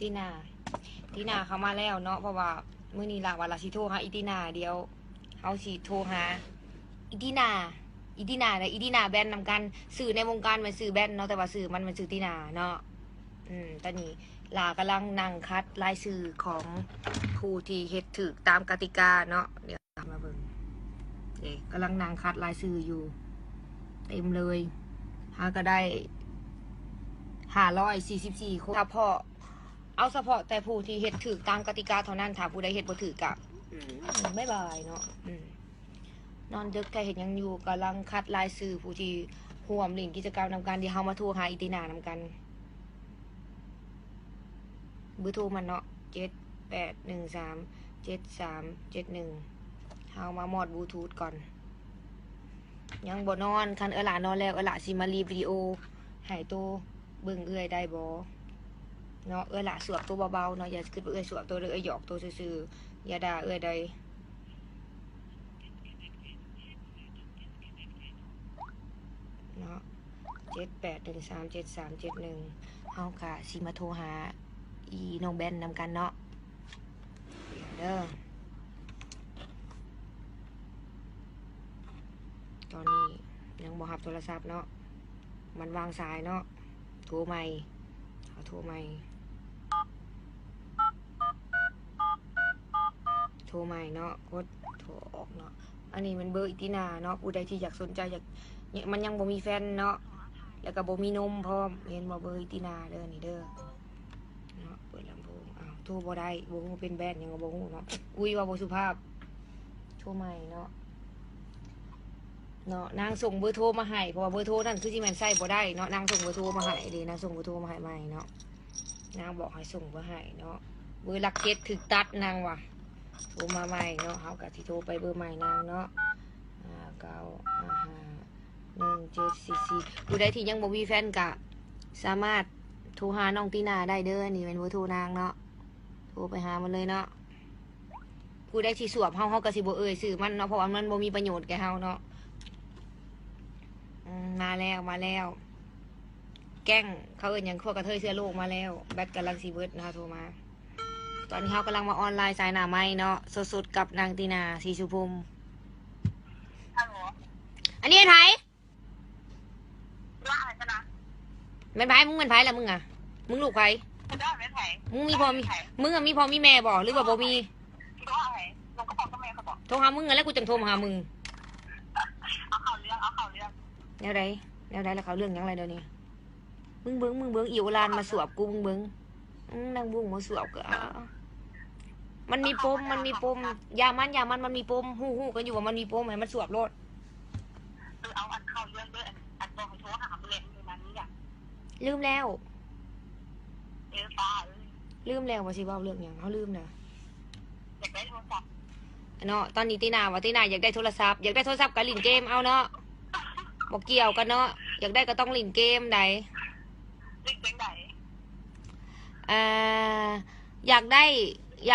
ตีนาเขามาแล้วเนาะเพราะว่ามื้อนี้ล่ะว่าเราสิโทรหาอีตีนาเดียวเฮาสิโทรหาอีตีนาและอีตีนาแบนนำกันสื่อในวงการมันสื่อแบนเนาะแต่ว่าสื่อมันสื่อตีนาเนาะตอนนี้ลากำลังนั่งคัดรายชื่อของผู้ที่เฮ็ดถูกตามกติกาเนาะเดี๋ยวมาเบิ่งกำลังนั่งคัดรายชื่ออยู่เต็มเลยหาก็ได้544คนเฉพาะแต่ผู้ที่เฮ็ดถูกตามกติกาเท่านั้นถ้าผู้ใดเฮ็ดบ่ถูกก็บ๊ายบายเนาะนอนดึกแต่เห็นยังอยู่กำลังคัดรายชื่อผู้ที่ร่วมเล่นกิจกรรมนำกันที่เฮามาโทรหาอีตินานำกันเบอร์โทรมันเนาะ78137371เฮามามอดบลูทูธก่อนยังบ่นอนคันหลานอนแล้วหลาสิมารีวิดีโอให้โตเบิ่งเอื้อยได้บ่เนาะหลาสวบตัวเบาๆเนาะอย่าคิดว่าเอื้อยสวบตัวหยอกตัวซื่อๆอย่าด่าเอื้อยใดเนาะ78137371เฮาค่ะสิมาโทรหาอีน้องแบนนำกันเนาะเด้อตอนนี้ยังบ่รับโทรศัพท์เนาะมันวางสายเนาะโทรใหม่เอาโทรใหม่เนาะกดโทรออกเนาะอันนี้มันเบอร์อีตินาเนาะผู้ใดที่อยากสนใจอยากมันยังบ่มีแฟนเนาะแล้วก็บ่มีนมพร้อมเห็นบ่เบอร์อีตินาเด้อนี่เด้อเนาะเปิดลำโพงโทรบ่ได้บ่ฮู้เป็นแบนยังบ่ฮู้เนาะอุ้ยว่าบ่สุภาพโทรใหม่เนาะนางส่งเบอร์โทรมาให้เพราะว่าเบอร์โทรนั่นคือที่มันใส่บ่ได้เนาะนางส่งเบอร์โทรมาให้ดีนางส่งเบอร์โทรมาให้ใหม่เนาะนางบอกให้ส่งเบอร์ให้เนาะเบอร์หลัก7ถึกตัดนางว่ะโทรมาใหม่เนาะเฮาก็สิโทรไปเบอร์ใหม่นางเนาะ9551744ผู้ใดที่ยังบ่มีแฟนก็สามารถโทรหาน้องตีนาได้เด้อนี่เป็นเบอร์โทรนางเนาะโทรไปหามันเลยเนาะผู้ใดที่สวบเฮาก็สิบ่เอ่ยชื่อมันเนาะเพราะว่ามันบ่มีประโยชน์แก่เฮาเนาะมาแล้วแก้งเขาเอิ้นหยังพวกกระเทยเสื้อโลกมาแล้วแบตกำลังสิเบิดนะคะโทรมาตอนนี้เขากำลังมาออนไลน์สายหน้าไม้เนาะสดๆกับนางตีนาศรีสุภุมอันนี้เป็นไผ่เป็นไผ่มึงเป็นไผ่ละมึงอ่ะมึงลูกไผ่มึงมีพอมีมึงอะมีพอมีแม่บอกหรือว่าบ่มีโทรหามึงแล้วกูจังโทรมาหามึงเอาข่าวเรื่องแนวใดแล้วเขาเรื่องยังไรเดี๋ยวนี้มึงเบิ้งอิวลานมาสวบกูมึงเบิ้งนางบุ้งมาสวบก็มันมีปมยามันมันมีปมหู้กันอยู่ว่ามันมีปมให้มันสวบรถเอาอันเข้าเรื่องด้วยอันบอกให้โทรหาเพื่อนอยู่นั้นนี่อ่ะลืมแล้วว่าสิเว้าเรื่องหยังเขาลืมนะอยากได้โทรศัพท์เนาะตอนนี้ตีนาอยากได้โทรศัพท์กับลินเกมเอาเนาะบอกเกี่ยวกันเนาะอยากได้ก็ต้องลินเกมใดอย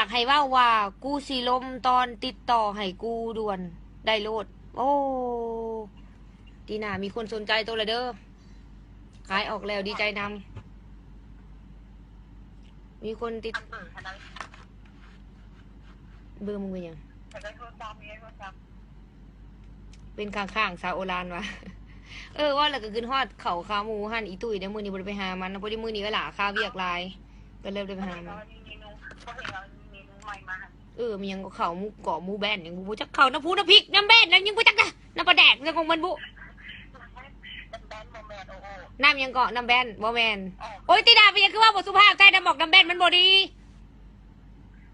ากให้ว่ากูสีลมตอนติดต่อให้กูด่วนได้โลดโอ้ตีนามีคนสนใจตัวละเด้อขายออกแล้วดีใจนำมีคนติดเบอร์มึงเป็นยังเป็นข้างๆซาโอลานวะว่าแล้วก็ขึ้นฮอดเขาขาหมูหันอีตุ้ยเดี๋ยวมือนี้บ่ได้ไปหามันนะพอดีมือนี้ก็หล่าข้าวเวียกลายก็เลยได้ไปหามันมียังก็เขาหมูเกาะหมูแบนยังบูจักเขาน้ำพุน้ำพริกน้ำแบนแล้วยังบูจักนะน้ำปลาแดกยังของมันบุน้ำยังเกาะน้ำแบนบ่แมนโอ้ยตีดาไปยังคือว่าบทสุภาพใจน้ำบอกน้ำแบนมันบ่ดี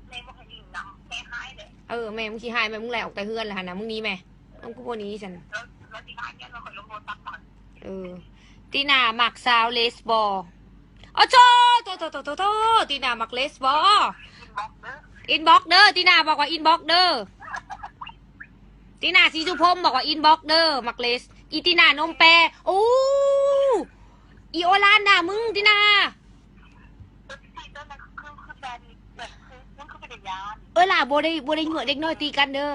แม่มึงขี้หายแม่มึงแหลกออกแต่เฮือนแหละนะมึงนี้แม่มึงกูบ่นี้ฉันตีนาหมักซาวเลสบอลโอ้โตตีนาหมักเลสบอลอินบ็อกเด้อตีนาบอกว่าอินบ็อกเด้อตีนาสีสุพรมบอกว่าอินบ็อกเด้อหมักเลสอีตีนานมแปรโอ้อีโอลานน่ะมึงตีนาล่ะโบได้เหงื่อเด็กน้อยตีกันเด้อ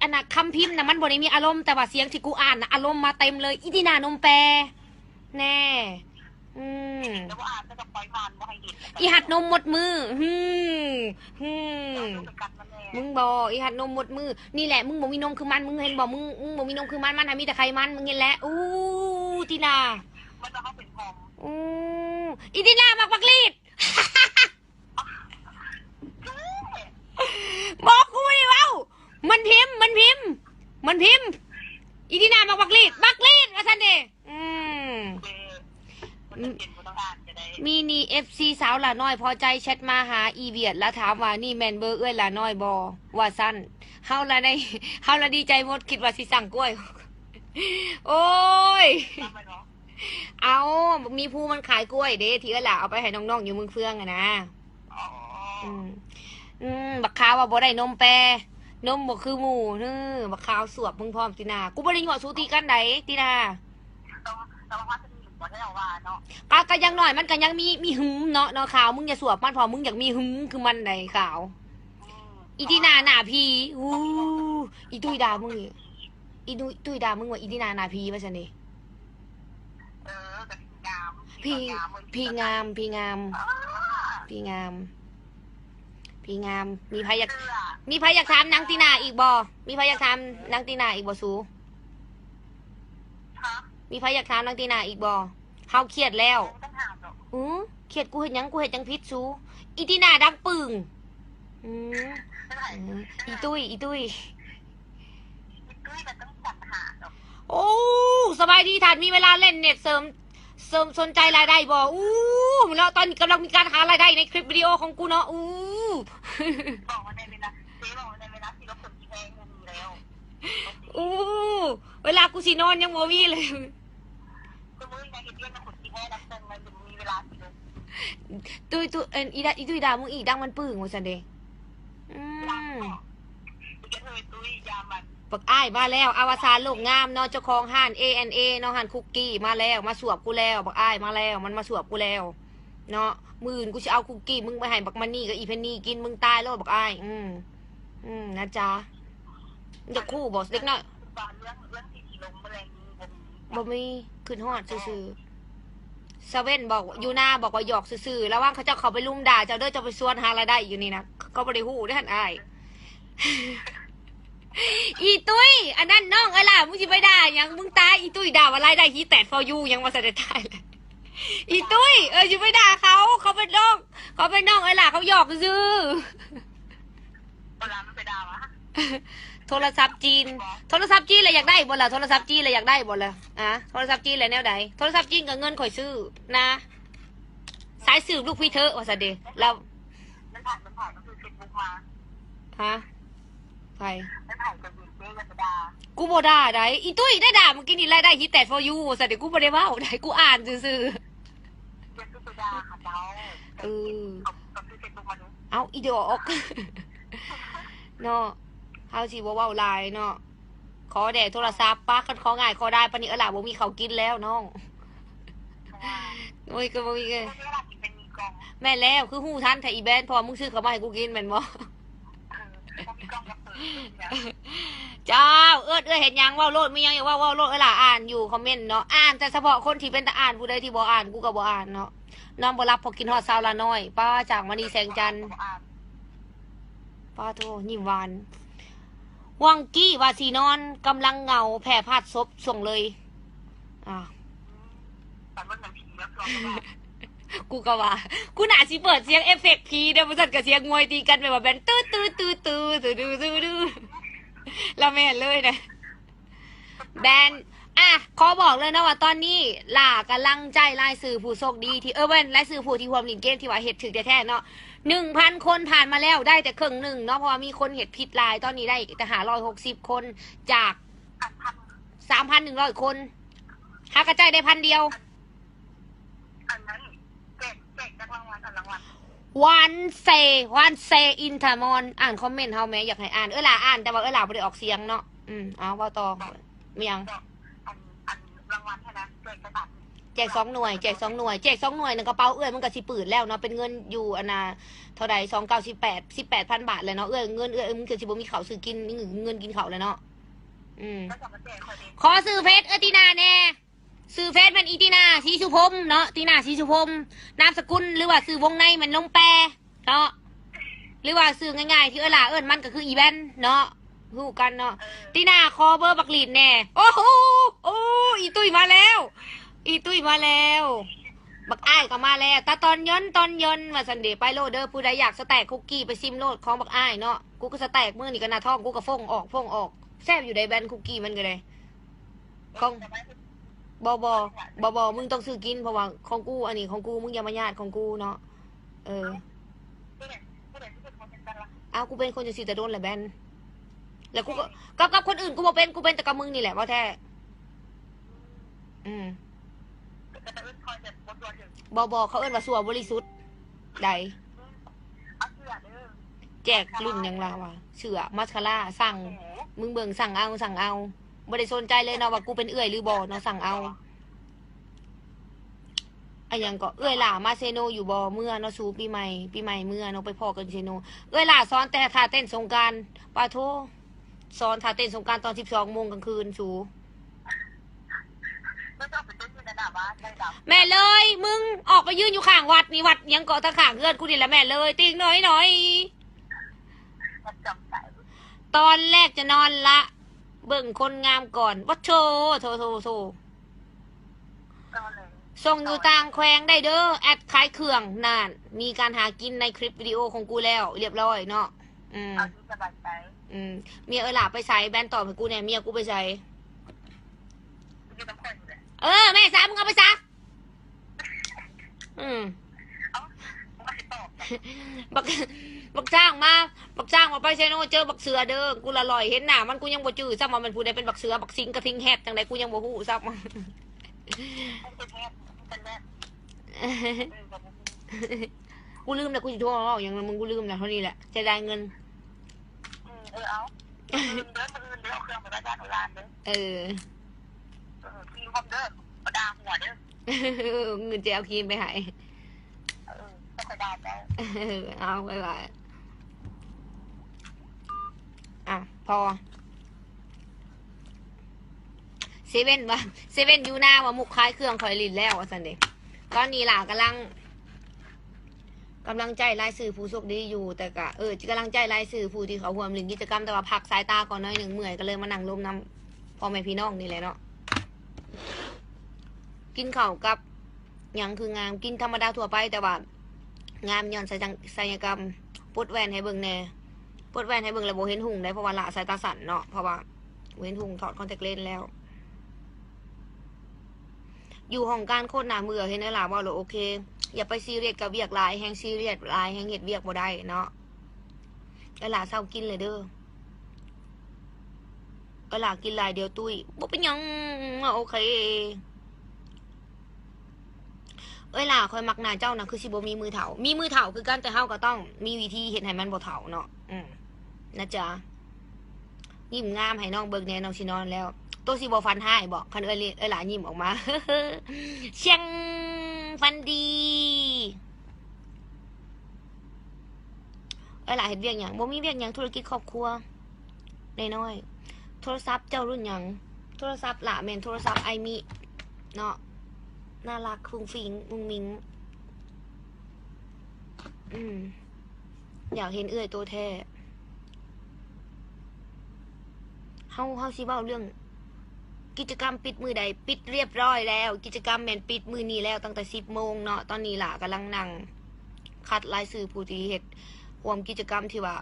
อันน่ะคำพิมพ์น่ะมันบ่ได้มีอารมณ์แต่ว่าเสียงที่กูอ่านน่ะอารมณ์มาเต็มเลยอีตีนานมแปรแน่ อีหัดนมหมดมือฮึมมึงบอกอีหัดนมหมดมือนี่แหละมึงบ่มีนมคือมันมึงเห็นบอกมึงบ่มีนมคือมันมันมีแต่ไขมันมึงเห็นแล้วอู้ตีนามันจะเข้าเป็นพองอีตีนาบักลีดบอกกูดิเว้ามันพิมพ์อีตีนาบักลีดว่าซั่นเด้มีนี่FC สาวละน้อยพอใจแชทมาหาอีเวียดแล้วถามว่านี่แมนเบอร์เอ้ยละน้อยบอว่าสั้นเฮาละดีใจหมดคิดว่าสิสั่งกล้วย โอ้ยเอามีผู้มันขายกล้วยเด้ที่เอ้ยล่ะเอาไปให้น้องๆอยู่เมืองเฟืองอะนะบักขาวว่าบ่ได้นมแปรนมบ่คือหมูบักขาวสวบมึงพร้อมตินากูบ่ได้หยั่วสู้ตีกันไดตินาก็ยังหน่อยมันก็ยังมีหึมเนาะขาวมึงอย่าสวบมันพอมึงอยากมีหึมคือมันไหนขาวอีที่นาหนาพีอีตุ้ยดามึงอีตุ้ยดามึงว่าอีที่นาหนาพีว่าฉันดิพีงามมีพายอยากถามนางตีนาอีกบ่มีพายอยากถามนางตีนาอีกบ่สูมีพายอยากถามนางตีนาอีกบ่เฮาเครียดแล้วเครียดกูเห็นยังพิษซูอีตีนาดังปึ่งอีตุ้ยโอ้สบายดีทันมีเวลาเล่นเน็ตเสริมสนใจรายได้บ่แล้วตอนนี้กำลังมีการหารายได้ในคลิปวิดีโอของกูเนาะบอกว่าในเวลาที่เราคนที่แพงมีแล้วเวลากูสินอนยังโมวี่เลยตุ้ยดามึงอีกดังมันปึ่งว่าสันเดปักอ้ายมาแล้วอวสานโลกงามเนาะเจ้าของห้าน A&A เนาะห้านคุกกี้มาแล้วมาสวบกูแล้วปักอ้ายมาแล้วมันมาสวบกูแล้วเนาะมื่นกูจะเอาคุกกี้มึงไปให้บักมันนี่กับอีเพนนี่กินมึงตายแล้วปักอ้ายนะจ๊ะจะคู่บอกเล็กน้อยบ่มีขึ้นฮอดซื่อเซเว่นบอกยูนาบอกว่าหยอกซื่อแล้วว่าเขาจะเขาไปลุ่มด่าเจ้าเด้อจะไปส่วนหารายได้อยู่นี่นะเขาไม่ได้หูได้ทันอายอีตุ้ยอันนั้นน้องเอ้ล่ะมึงจะไปด่ายังมึงตายอีตุ้ยด่าว่าไรายได้ฮีแตดฟอยูยังมาเสด็จตายเลยอีตุ้ยจะไปด่าเขาเป็นน้องเอ้ล่ะเขาหยอกซื่อเวลามันไปด่าวะโทรศัพท์จีนเลยอยากได้บ่ล่ะโทรศัพท์จีนเลยอยากได้บ่ล่ะโทรศัพท์จีนเลยแนวใดโทรศัพท์จีนกับเงินข่อยซื้อนะสายสืบลูกพี่เธอว่าซะเด้แล้วมันผ่านก็คือเฟซบุ๊กมาใครมันผ่านกับวินเต้กับด่ากูบ่ด่าได้อีตุ้ยได้ด่ามึงกินนี่รายได้ฮีแตด for you ซะเด้กูบ่ได้เว้าได้กูอ่านซื่อเอาอีเดียออกเนาะเฮาสิบ่เว้าหลายเนาะขอแด่โทรศัพท์ป้าคันของ่ายขอได้ปานนี้ล่ะบ่มีข้าวกินแล้วน้องโอ้ยก็บ่มีแม่แล้วคือฮู้ทันถ้าอีแบนพอมึงซื้อเข้ามาให้กูกินแม่นบ่เจ้าเอ้ยเห็นยังว่าโลดมียังอย่าว่าโลดล่ะอ่านอยู่คอมเมนต์เนาะอ่านแต่เฉพาะคนที่เป็นตาอ่านผู้ใดที่บ่อ่านกูก็บ่อ่านเนาะน้องบ่รับพอกินฮอดสาวละน้อยป้าจากมณีแสงจันทร์ป้าโทยิ้มหวานวังกี้ว่าสีนอนกำลังเหงาแผ่พาดซบส่งเลยกูก็ว่ากูน่าสิเปิดเสียงเอฟเฟกต์พีเดี๋ยวมันสั่นกับเสียงงวยตีกันไปว่าแบนตื้อแล้วแม่เลยนะแบนขอบอกเลยนะว่าตอนนี้ล่ากำลังใจรายสื่อผู้โชคดีที่เว้นรายสื่อผู้ที่รวมลินเกมที่ว่าเห็ดถึงแท้ๆเนาะ1,000 คนผ่านมาแล้วได้แต่ครึ่งหนึ่งเนาะเพราะว่ามีคนเห็ดผิดลายตอนนี้ได้แต่560 คนจาก3,100 คนหากระจายได้1,000 เดียวอันนั้นแจกรางวัลวันเซอินทามอนอ่านคอมเมนต์เฮาแม่อยากให้อ่านล่ะอ่านแต่ว่าล่ะบ่ได้ออกเสียงเนาะเอาว่าต่อมียังรางวัลเท่านั้นแจก2 หน่วยแจก2 หน่วยนึงกระเป๋ามันก็สิปืดแล้วเนาะเป็นเงินอยู่เท่าใด18,000 บาทเลยเนาะเงินมึงคือสิบ่มีข้าวซื้อกินเงินกินข้าวเลยเนาะขอซื้อเพชรตินาแน่ ซื้อเฟซมันอีตินาสีสุพรมเนาะตินาสีสุพรมนามสกุลหรือว่าซื้อวงในมันลงแปรเนาะหรือว่าซื้อง่ายๆที่หล่าเอิ้นมันก็คืออีแวนเนาะฮู้กันเนาะตินาคอเบอร์บักลีดแน่โอ้โหโอ้อีตุ้ยมาแล้ว อีตุ้ยมาแล้วบักอ้ายก็มาแล้วตาตอนยนมาสันเดย์ไปโลดเดอร์ผู้ใดอยากสแต็กคุกกี้ไปซิมโลดของบักอ้ายเนาะกูก็สแต็กมื้อนี่ก็หน้าท้องกูก็ฟงออกแซ่บอยู่ในแบรนด์คุกกี้มันก็เลยของบมึงต้องซื้อกินเพราะว่าของกูอันนี้ของกูมึงอย่ามาญาติของกูเนาะเอากูเป็นคนจะสิแต่โดนแหละแบนแล้วกูก็กับคนอื่นกูบ่เป็นกูเป็นแต่กับมึงนี่แหละว่าแท้เขาเอิ้นว่าสัวบริสุทธิ์ใดแจกรุ่นยังลาวะเสือมัสคาร่าสั่งมึงเบิ่งสั่งเอาบ่ได้สนใจเลยเนาะว่ากูเป็นเอื้อยหรือบ่เนาะสั่งเอาไอ้ยังก็เอื้อยหล่ามาเซโนอยู่บ่เมื่อเนาะสูปีใหม่เมื่อเนาะไปพอกันเซโนเอื้อยหล่าสอนแต่ท่าเต้นสงกรานต์ปาโทสอนท่าเต้นสงกรานต์ตอน 12 โมงกลางคืนสูแม่เลยมึงออกไปยืนอยู่ข้างวัดนี่วัดยังเกาะตะข่างเพื่อนกูนี่แหละแม่เลยติ๊งหน่อยตอนแรกจะนอนละเบิ่งคนงามก่อนวัดโชโทส่งอยู่ต่างแควงได้เด้อแอดขายเครื่องนานมีการหากินในคลิปวิดีโอของกูแล้วเรียบร้อยเนาะเมียหล่าไปใช้แบนตอบให้กูเนี่ยเมียกูไปใช้แม่สามึงเอาไปซะบักจ้างมาไปเซโนเจอบักเสือเด้อกูละลอยเห็นหน้ามันกูยังบ่จื้อซ้ำว่ามันผู้ใดเป็นบักเสือบักสิงกระทิงแฮดจังไดกูยังบ่ฮู้ซ้ำกูลืมแล้วกูสิโทรเอาอย่างมึงกูลืมแล้วเท่านี้แหละจะได้เงินเอาเด้อเครื่องไปบ้านร้านเด้อทีมคอมเด้อด่าหัวเด้อเงินจะเอาครีมไปให้ต้องไปด่าแล้วเอาไปอ่ะพอเซเว่นยูหน้าว่ามุกคล้ายเครื่องคอยลินแล้วสันเดย์ตอนนี้ล่ะกำลังใจรายสื่อผู้โชคดีอยู่แต่กะกำลังใจรายสื่อผู้ที่เขาร่วมลินกิจกรรมแต่ว่าพักสายตาก่อนน้อยหนึ่งเมื่อยก็เลยมานั่งลมน้ำพ่อแม่พี่น้องนี่แหละเนาะกินข้าวกับยังคืองามกินธรรมดาทั่วไปแต่ว่างามย้อนศัลยกรรมปดแว่นให้เบิ่งแน่ปดแว่นให้เบิ่งแล้วโบเห็นหุ่งได้เพราะว่าละสายตาสั่นเนาะเพราะว่าเห็นหุ่งถอดคอนแทคเลนส์แล้วอยู่ห้องการโคตรหนาเมื่อเห็นได้ล่ะว่าเราโอเคอย่าไปซีเรียสกับเวียกลายแห้งซีเรียสลายแห้งเห็ดเวียกบ่ได้เนาะหล่ะเศร้ากินเลยเด้อหล่ะกินลายเดียวตุ้ยบ่เป็นยังโอเคหล่ะคอยมักหน้าเจ้านะคือสิบ่มีมือเถาคือกันแต่เฮาก็ต้องมีวิธีเห็นให้มันบ่เถาเนาะนะจ๊ะยิ้มงามให้น้องเบิกแน่น้องสินอนแล้วตัวสิบ่ฟันให้บอกคันหล่ะยิ้มออกมาเชียงฟันดีหล่ะเฮ็ดเวียกหยังบ่มีเวียกหยังธุรกิจครอบครัวน้อยๆโทรศัพท์เจ้ารุ่นหยังโทรศัพท์ล่ะแม่นโทรศัพท์ไอมิเนาะน่ารักฟุ้งฟิงมุ้งมิ้งอยากเห็นเอื้อยตัวแท้เฮาสิเว้าเรื่องกิจกรรมปิดมือใดปิดเรียบร้อยแล้วกิจกรรมแม่นปิดมือนี้แล้วตั้งแต่10 โมงเนาะตอนนี้ล่ะกำลังนั่งคัดรายชื่อผู้ที่เฮ็ดร่วมกิจกรรมที่ว่า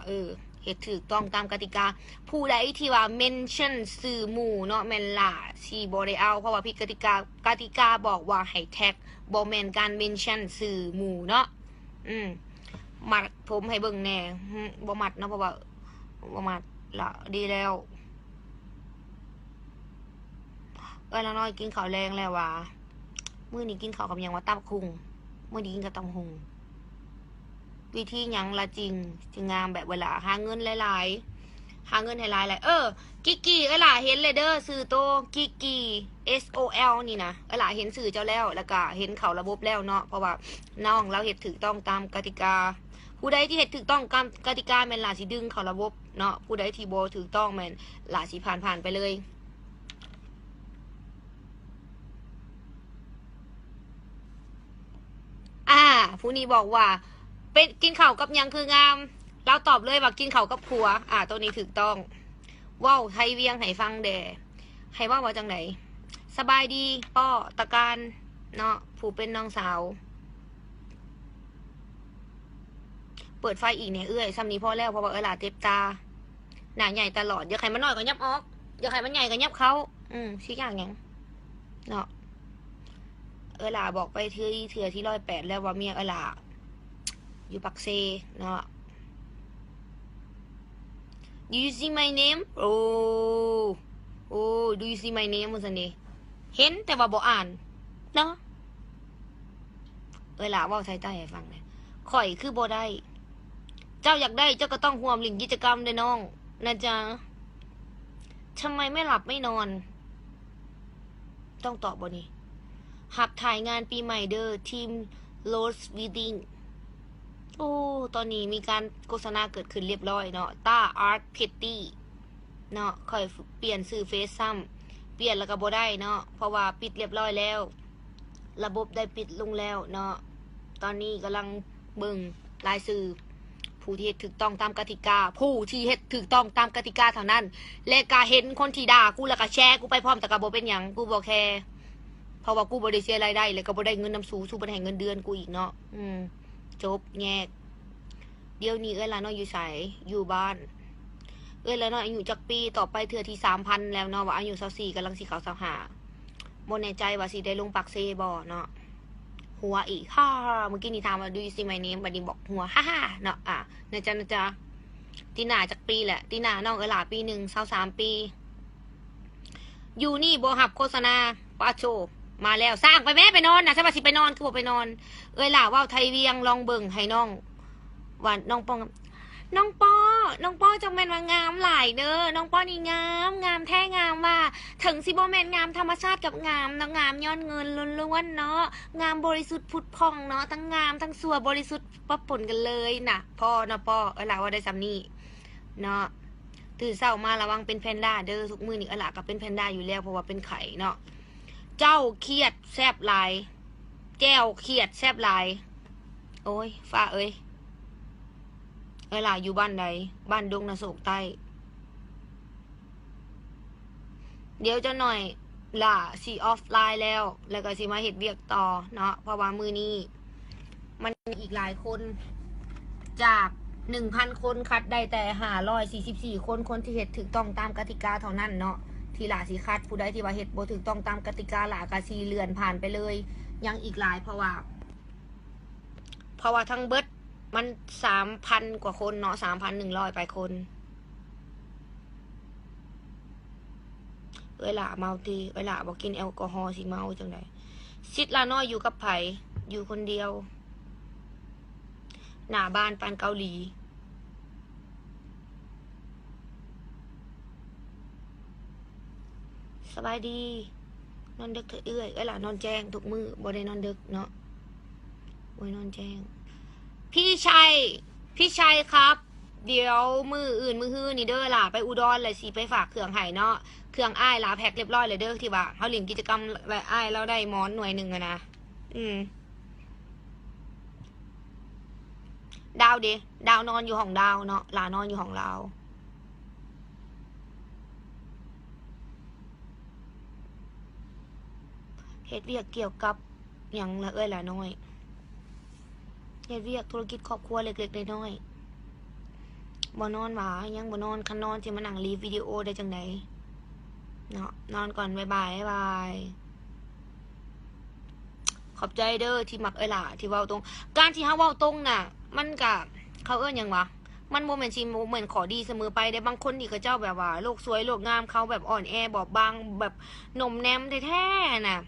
เฮ็ดถูกต้องตามกติกาผู้ใดที่ว่าเมนชั่นสื่อหมู่เนาะแม่นล่ะสิบ่ได้เอาเพราะว่าผิดกติกาบอกว่าให้แท็กบ่แม่นการเมนชั่นสื่อหมู่เนาะมัดผมให้เบิ่งแน่บ่มัดเนาะเพราะว่าบ่มัดล่ะดีแล้วละน้อยกินข้าวแรงแล้วว่ะมื้อนี้กินข้าวกับหยังว่าตับคุงมื้อนี้กินกับตำหุงวิธีหยังละจริงงามแบบเวลาหาเงินหลายๆหาเงินให้หลายกิกกี้ล่ะเห็นเลยเด้อสื่อโตกิกกี้ SOL นี่นะล่ะเห็นสื่อเจ้าแล้วก็เห็นเขาระบบแล้วเนาะเพราะว่าน้องเราเฮ็ดถูกต้องตามกติกาผู้ใดที่เฮ็ดถูกต้องตามกติกาแม่นล่ะสิดึงเขาระบบเนาะผู้ใดที่บ่ถูกต้องแม่นล่ะสิผ่านไปเลย ผู้นี้บอกว่า เป็นกินข้าวกับหยังคืองามเราตอบเลยว่ากินข้าวกับผัวตัวนี้ถูกต้องว้าวไทยเวียงให้ฟังเด้ให้ว่าจังไหนสบายดีป้อตะการเนาะผู้เป็นน้องสาวเปิดไฟอีกเนี่ยซ้ำนี้พอแล้วเพราะว่าหลาเต็บตาหน้าใหญ่ตลอดอย่าใครมันน้อยก็ยับออกอย่าใครมันใหญ่ก็ยับเขาชี้อย่างยังเนาะหลาบอกไปเถื่อที่108แล้วว่าเมียหลาอยู่ปักเซเนาะ Do you see my name? Oh, do you see my name มื้อซั่นนี่เห็นแต่ว่าบ่อ่านเนาะเวลาเว้าไทยใต้ให้ฟังเลยข่อยคือบ่ได้เจ้าอยากได้เจ้าก็ต้องร่วมเล่นกิจกรรมด้วยน้องนะจ๊ะทำไมไม่หลับไม่นอนต้องตอบบ่นี่หับถ่ายงานปีใหม่เด้อทีม Lost Wedding โอ้ตอนนี้มีการโฆษณาเกิดขึ้นเรียบร้อยเนาะต้าอาร์ตเพตตี้เนาะค่อยเปลี่ยนชื่อเฟซซ้ำเปลี่ยนแล้วก็บ่ได้เนาะเพราะว่าปิดเรียบร้อยแล้วระบบได้ปิดลงแล้วเนาะตอนนี้กำลังเบิ่งรายชื่อผู้ที่เฮ็ดถูกต้องตามกติกาผู้ที่เฮ็ดถูกต้องตามกติกาเท่านั้นและก็เห็นคนที่ด่ากูแล้วก็แชร์กูไปพร้อมแต่ก็บ่เป็นหยังกูบ่แคร์เพราะว่ากูบ่ได้เสียรายได้เลยก็บ่ได้เงินนำสู้บ่ได้ให้เงินเดือนกูอีกเนาะจบแยกเดี๋ยวนี้ละน้อยอยู่ไสอยู่บ้านละน้อยอายุจักปีต่อไปเทื่อที่ 3,000 แล้วเนาะว่าอายุ24กำลังสิเข้า25บ่แน่ใจว่าสิได้ลงปักเซบ่เนาะหัวอีกฮ่าเมื่อกี้นี่ถามว่า do you see my name บัดนี้บอกหัวฮ่าเนาะนะจ๊ะตีหน้าจักปีแหละตีหน้าน้องหลาปี1 23ปีอยู่นี่บ่รับโฆษณาปาโชมาแล้วสร้างไปแม่ไปนอนนะถ้าว่าสิไปนอนคือบ่ไปนอนหล่าว่าวไทยเวียงลองเบิ่งให้น้องว่าน้องปอจังแม่นว่างามหลายเด้อน้องปอนี่งามแท้งามว่าถึงสิบ่แม่นงามธรรมชาติกับงามนะงามย้อนเงินล้วนๆเนาะงามบริสุทธิ์ผุดผ่องเนาะทั้งงามทั้งสัวบริสุทธิ์ปะปนกันเลยน่ะพ่อเนาะพ่อหล่าว่าได้ซ้ำนี่เนาะตื่นเช้ามาระวังเป็นแพนด้าเด้อทุกมื้อนี่หล่าก็เป็นแพนด้าอยู่แล้วเพราะว่าเป็นไข่เนาะเจ้าเครียดแซ่บหลายแก้วเครียดแซ่บหลายโอ้ยฟ้าเอ้ยหล่าอยู่บ้านใดบ้านดงนาโศกใต้เดี๋ยวจะหน่อยล่ะสีออฟไลน์แล้วก็สิมาเฮ็ดเวียกต่อเนาะเพราะว่ามือนี้มันอีกหลายคนจาก 1,000 คนคัดได้แต่544คนที่เฮ็ดถูกต้องตามกติกาเท่านั้นเนาะที่หล่าสิคัดผู้ใดที่ว่าเฮ็ดบ่ถูกต้องตามกติกาหล่าก็สิเลื่อนผ่านไปเลยยังอีกหลายเพราะว่าทั้งเบิดมัน 3,000 กว่าคนเนาะ 3,100 ไปคนหล่าเมาตีหล่าบอกกินแอลกอฮอล์สิเมาจังไดซิดลาน้อยอยู่กับไผอยู่คนเดียวหน้าบ้านปานเกาหลีสบายดีนอนดึกเถอะหล่านอนแจ้งทุกมื้อบ่ได้นอนดึกเนาะบ่ได้นอนแจ้งพี่ชัยครับเดี๋ยวมืออื่นมือฮื้อนี่เด้อล่ะไปอุดรเลยสิไปฝากเครื่องไห้เนาะเครื่องอ้ายล่ะแพ็คเรียบร้อยเลยเด้อที่ว่าเฮาเล่นกิจกรรมและอ้ายเราได้หมอนหน่วยหนึ่งอะนะดาวดาวนอนอยู่ห้องดาวเนาะล่านอนอยู่ห้องเราเฮ็ดเวียกเกี่ยวกับหยังละล่ะน้อยเฮ็ดเวียกธุรกิจครอบครัวเล็กๆน้อยๆบ่นอนหวายังบ่นอนคันนอนสิมานั่งรีวิดีโอได้จังไดเนาะนอนก่อนบ๊ายบายขอบใจเด้อที่มักล่ะที่เว้าตรงการที่เฮาเว้าตรงน่ะมันก็เขาหยังวะมันบ่แม่นสิเหมือนขอดีเสมอไปได้บางคนนี่ก็เจ้าแบบว่าโลกสวยโลกงามเขาแบบอ่อนแอบอบบางแบบหน่มแนมแท้ๆน่ะ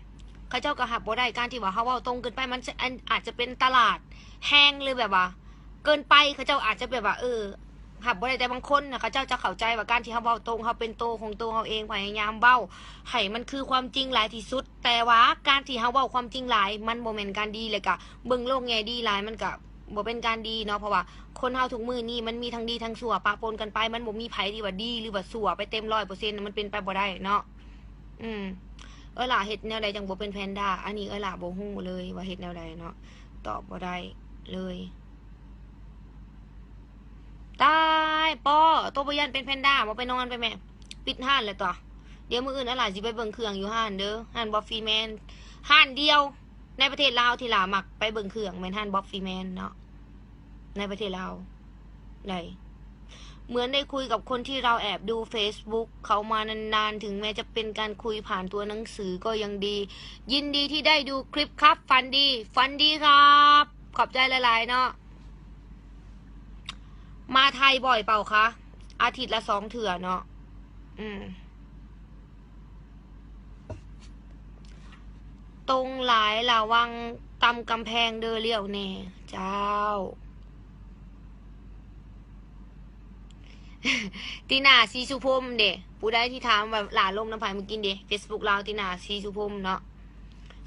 เขาเจ้าก็หับบ่ได้การที่ว่าเฮาเว้าตรงเกินไปมันอาจจะเป็นตลาดแห้งเลยแบบว่าเกินไปเขาเจ้าอาจจะแบบว่าหับบ่ได้แต่บางคนนะเขาเจ้าจะเข้าใจว่าการที่เขาเว้าตรงเขาเป็นโตของตัวเขาเองพยายามเว้าให้มันคือความจริงหลายที่สุดแต่ว่าการที่เขาเว้าความจริงหลายมันบ่แม่นการดีเลยก็เบิ่งโลกแง่ดีหลายมันก็บ่เป็นการดีเนาะเพราะว่าคนเฮาทุกมื้อนี้มันมีทั้งดีทั้งชั่วปะปนกันไปมันบ่มีไผที่ว่าดีหรือว่าชั่วไปเต็ม 100% มันเป็นไปบ่ได้เนาะล่ะเฮ็ดแนวใดจังบ่เป็นแพนด้าอันนี้ล่ะบ่ฮู้เลยว่าเฮ็ดแนวใดเนาะ ตอบบ่ได้เลยตายปอตัวบยันเป็นแพนด้าบ่ไปนอนไปแม่ปิดห้านเลยต่อเดี๋ยวมื้ออื่นอะไรสิไปเบิ่งเครื่องอยู่ห้านเด้อห้านบอฟฟี่แมนห้านเดียวในประเทศลาวที่หลามักไปเบิ่งเครื่องแม่นห้านบอฟฟี่แมนเนาะในประเทศลาวได้เหมือนได้คุยกับคนที่เราแอบดู Facebook เขามานานๆถึงแม้จะเป็นการคุยผ่านตัวหนังสือก็ยังดียินดีที่ได้ดูคลิปครับฟันดีครับขอบใจหลายๆเนาะมาไทยบ่อยเปล่าคะอาทิตย์ละ2 เถื่อเนาะตรงหลายระวังตำกำแพงเดอเลี้ยวแน่เจ้า ตีนาซีสุพมเด้ผู้ใดที่ถามแบบหลาลมน้ำพายมากินเด้ Facebook เราตีนาซีสุพมเนาะ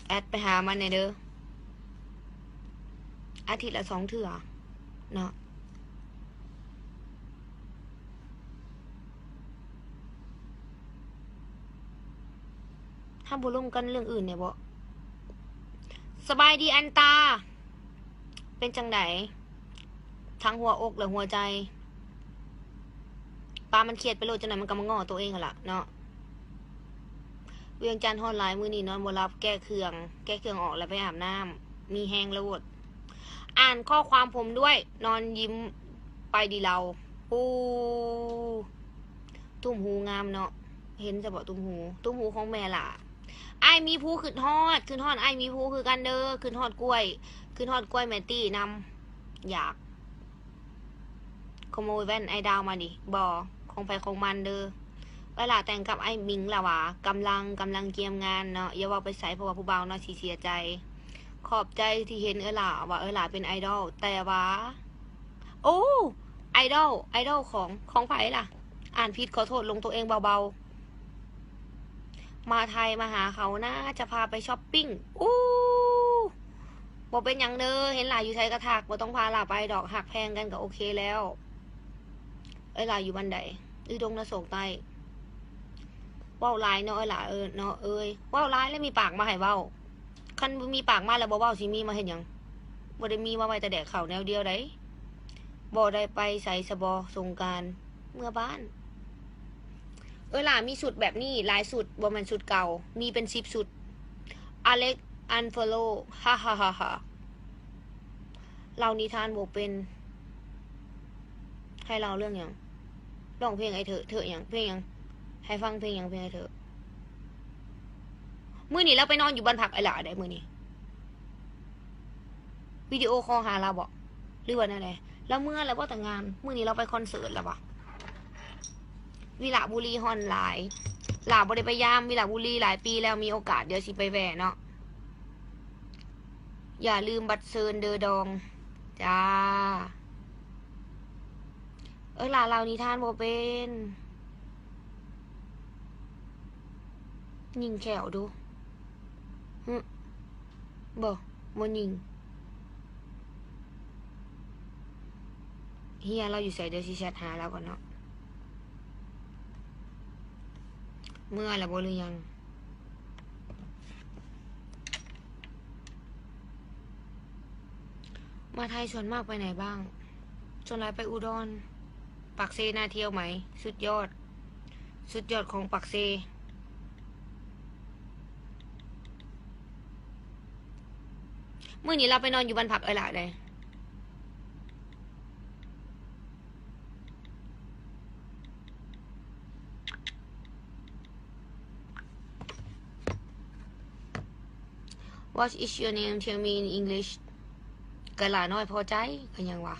แอดไปหามันในเด้ออาทิตย์ละ2 เถื่อเนาะถ้าบุร่มกันเรื่องอื่นเนี่ยบ่สบายดีอันตา เป็นจังไดทั้งหัวอกและหัวใจปลามันเครียดไปโลดจังไหนมันก็มาง้อตัวเองล่ะเนาะเวียงจันทร์ฮอดหลายมื้อนี้นอนบ่หลับแก้เครื่องออกแล้วไปอาบน้ำมีแห้งแล้วอดอ่านข้อความผมด้วยนอนยิ้มไปดีเราปูตุ้มหูงามเนาะเห็นจะบอกตุ้มหูของแม่ล่ะไอ้มีผู้ขึ้นฮอดไอ้มีผู้คือกันเด้อขึ้นฮอดกล้วยแมตตี้นำอยากขโมยแว่นไอ้ดาวมาดิบอของไปของมันเด้อเวลาแต่งกับไอ้มิงล่ะวะกำลังเกียมงานเนาะอย่าว่าไปใส่เพราะว่าผู้เบาเนาะเสียใจขอบใจที่เห็นล่ะว่าล่ะเป็นไอดอลแต่ว่าโอ้ไอดอลของไผ่ล่ะอ่านผิดขอโทษลงตัวเองเบาๆมาไทยมาหาเขานะจะพาไปช้อปปิ้งบอกเป็นอย่างเด้อเห็นหลายอยู่ไทยกระถากบ่ต้องพาหลาไปดอกหักแพงกันก็โอเคแล้วหลายอยู่บันไดดงนะโศกใต้ว้าวลายเนาะหล่ะเนาะว้าวลายแล้วมีปากมาให้เว้าคันมีปากมาแล้วบ่เว้าสิมีมาเห็นหยังบ่ได้มีมาไว้แต่แดกข้าวแนวเดียวได้บ่ได้ไปใส่สบอสงการเมื่อบ้านหล่ะมีสุดแบบนี้หลายสุดบ่มันสุดเก่ามีเป็น10 สุดอเล็กอันฟอลโล่ฮ่าเรานิทานโบเป็นให้เราเรื่องอย่างร้องเพลงไอเถอะอย่างเพลงอย่างให้ฟังเพลงอย่างเพลงไอเถอะมื้อนี้เราไปนอนอยู่บ้านพักไอหล่าได้มื้อนี้วิดีโอคอลหาเราบอกหรือว่าอะไรแล้วเมื่อแล้วว่าแต่งงานมื้อนี้เราไปคอนเสิร์ตแล้วบ่วิลาบุรีฮอนหลายหล่าบ่ได้ไปยามวิลาบุรีหลายปีแล้วมีโอกาสเดี๋ยวสิไปแหวะเนาะอย่าลืมบัตรเซินเดอดองจ้าหล่าเรานิทานบ่เป็นยิงแขวดูบ่ยิงเฮียเราอยู่ใส่เดี๋ยวสิแชทหาเราก่อนเนาะเมื่อแล้วบ่หรือยังมาไทยส่วนมากไปไหนบ้างส่วนใหญ่ไปอุดรปักเซน่าเที่ยวไหมสุดยอดของปักเซเมื่อนี้เราไปนอนอยู่บ้านพักล่ะเลยWhat is your name tell me in English กะหล่าน้อยพอใจก็ยังวะ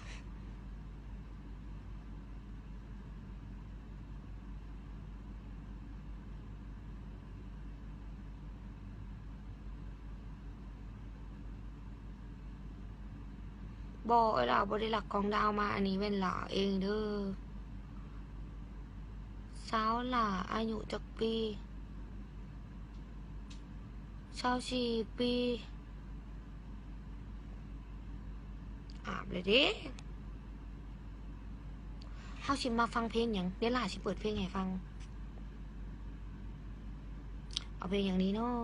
ล่ะบ่ได้หลักของดาวมาอันนี้เป็นหล่าเองเด้อสาวหล่าอายุจักปี24 ปีอาบเลยเด้เฮาสิมาฟังเพลงหยังเดี๋ยวหล่าสิเปิดเพลงให้ฟังเอาเพลงอย่างนี้เนาะ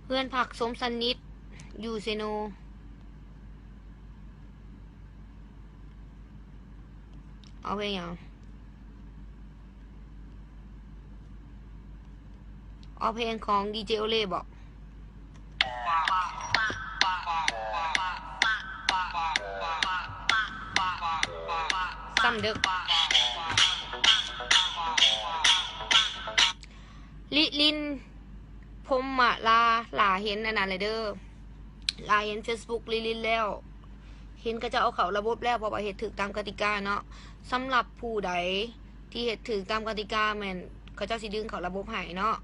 เพื่อนผักสมสนิทอยู่เซโนเอาเพลงอย่างเอาเพลงของดีเจโอเล่บอกซ้ำเด็กลินผมอะลาเห็นอันนั้นเลยเด้อลาเห็น Facebook ลินแล้ว เห็นก็จะเอาเขาระบบแล้วเพราะว่าเหตุถึกตามกติกาเนาะสำหรับผู้ใดที่เหตุถึกตามกติกาแม่นเขาเจ้าสิดึงเขาระบบให้เนาะ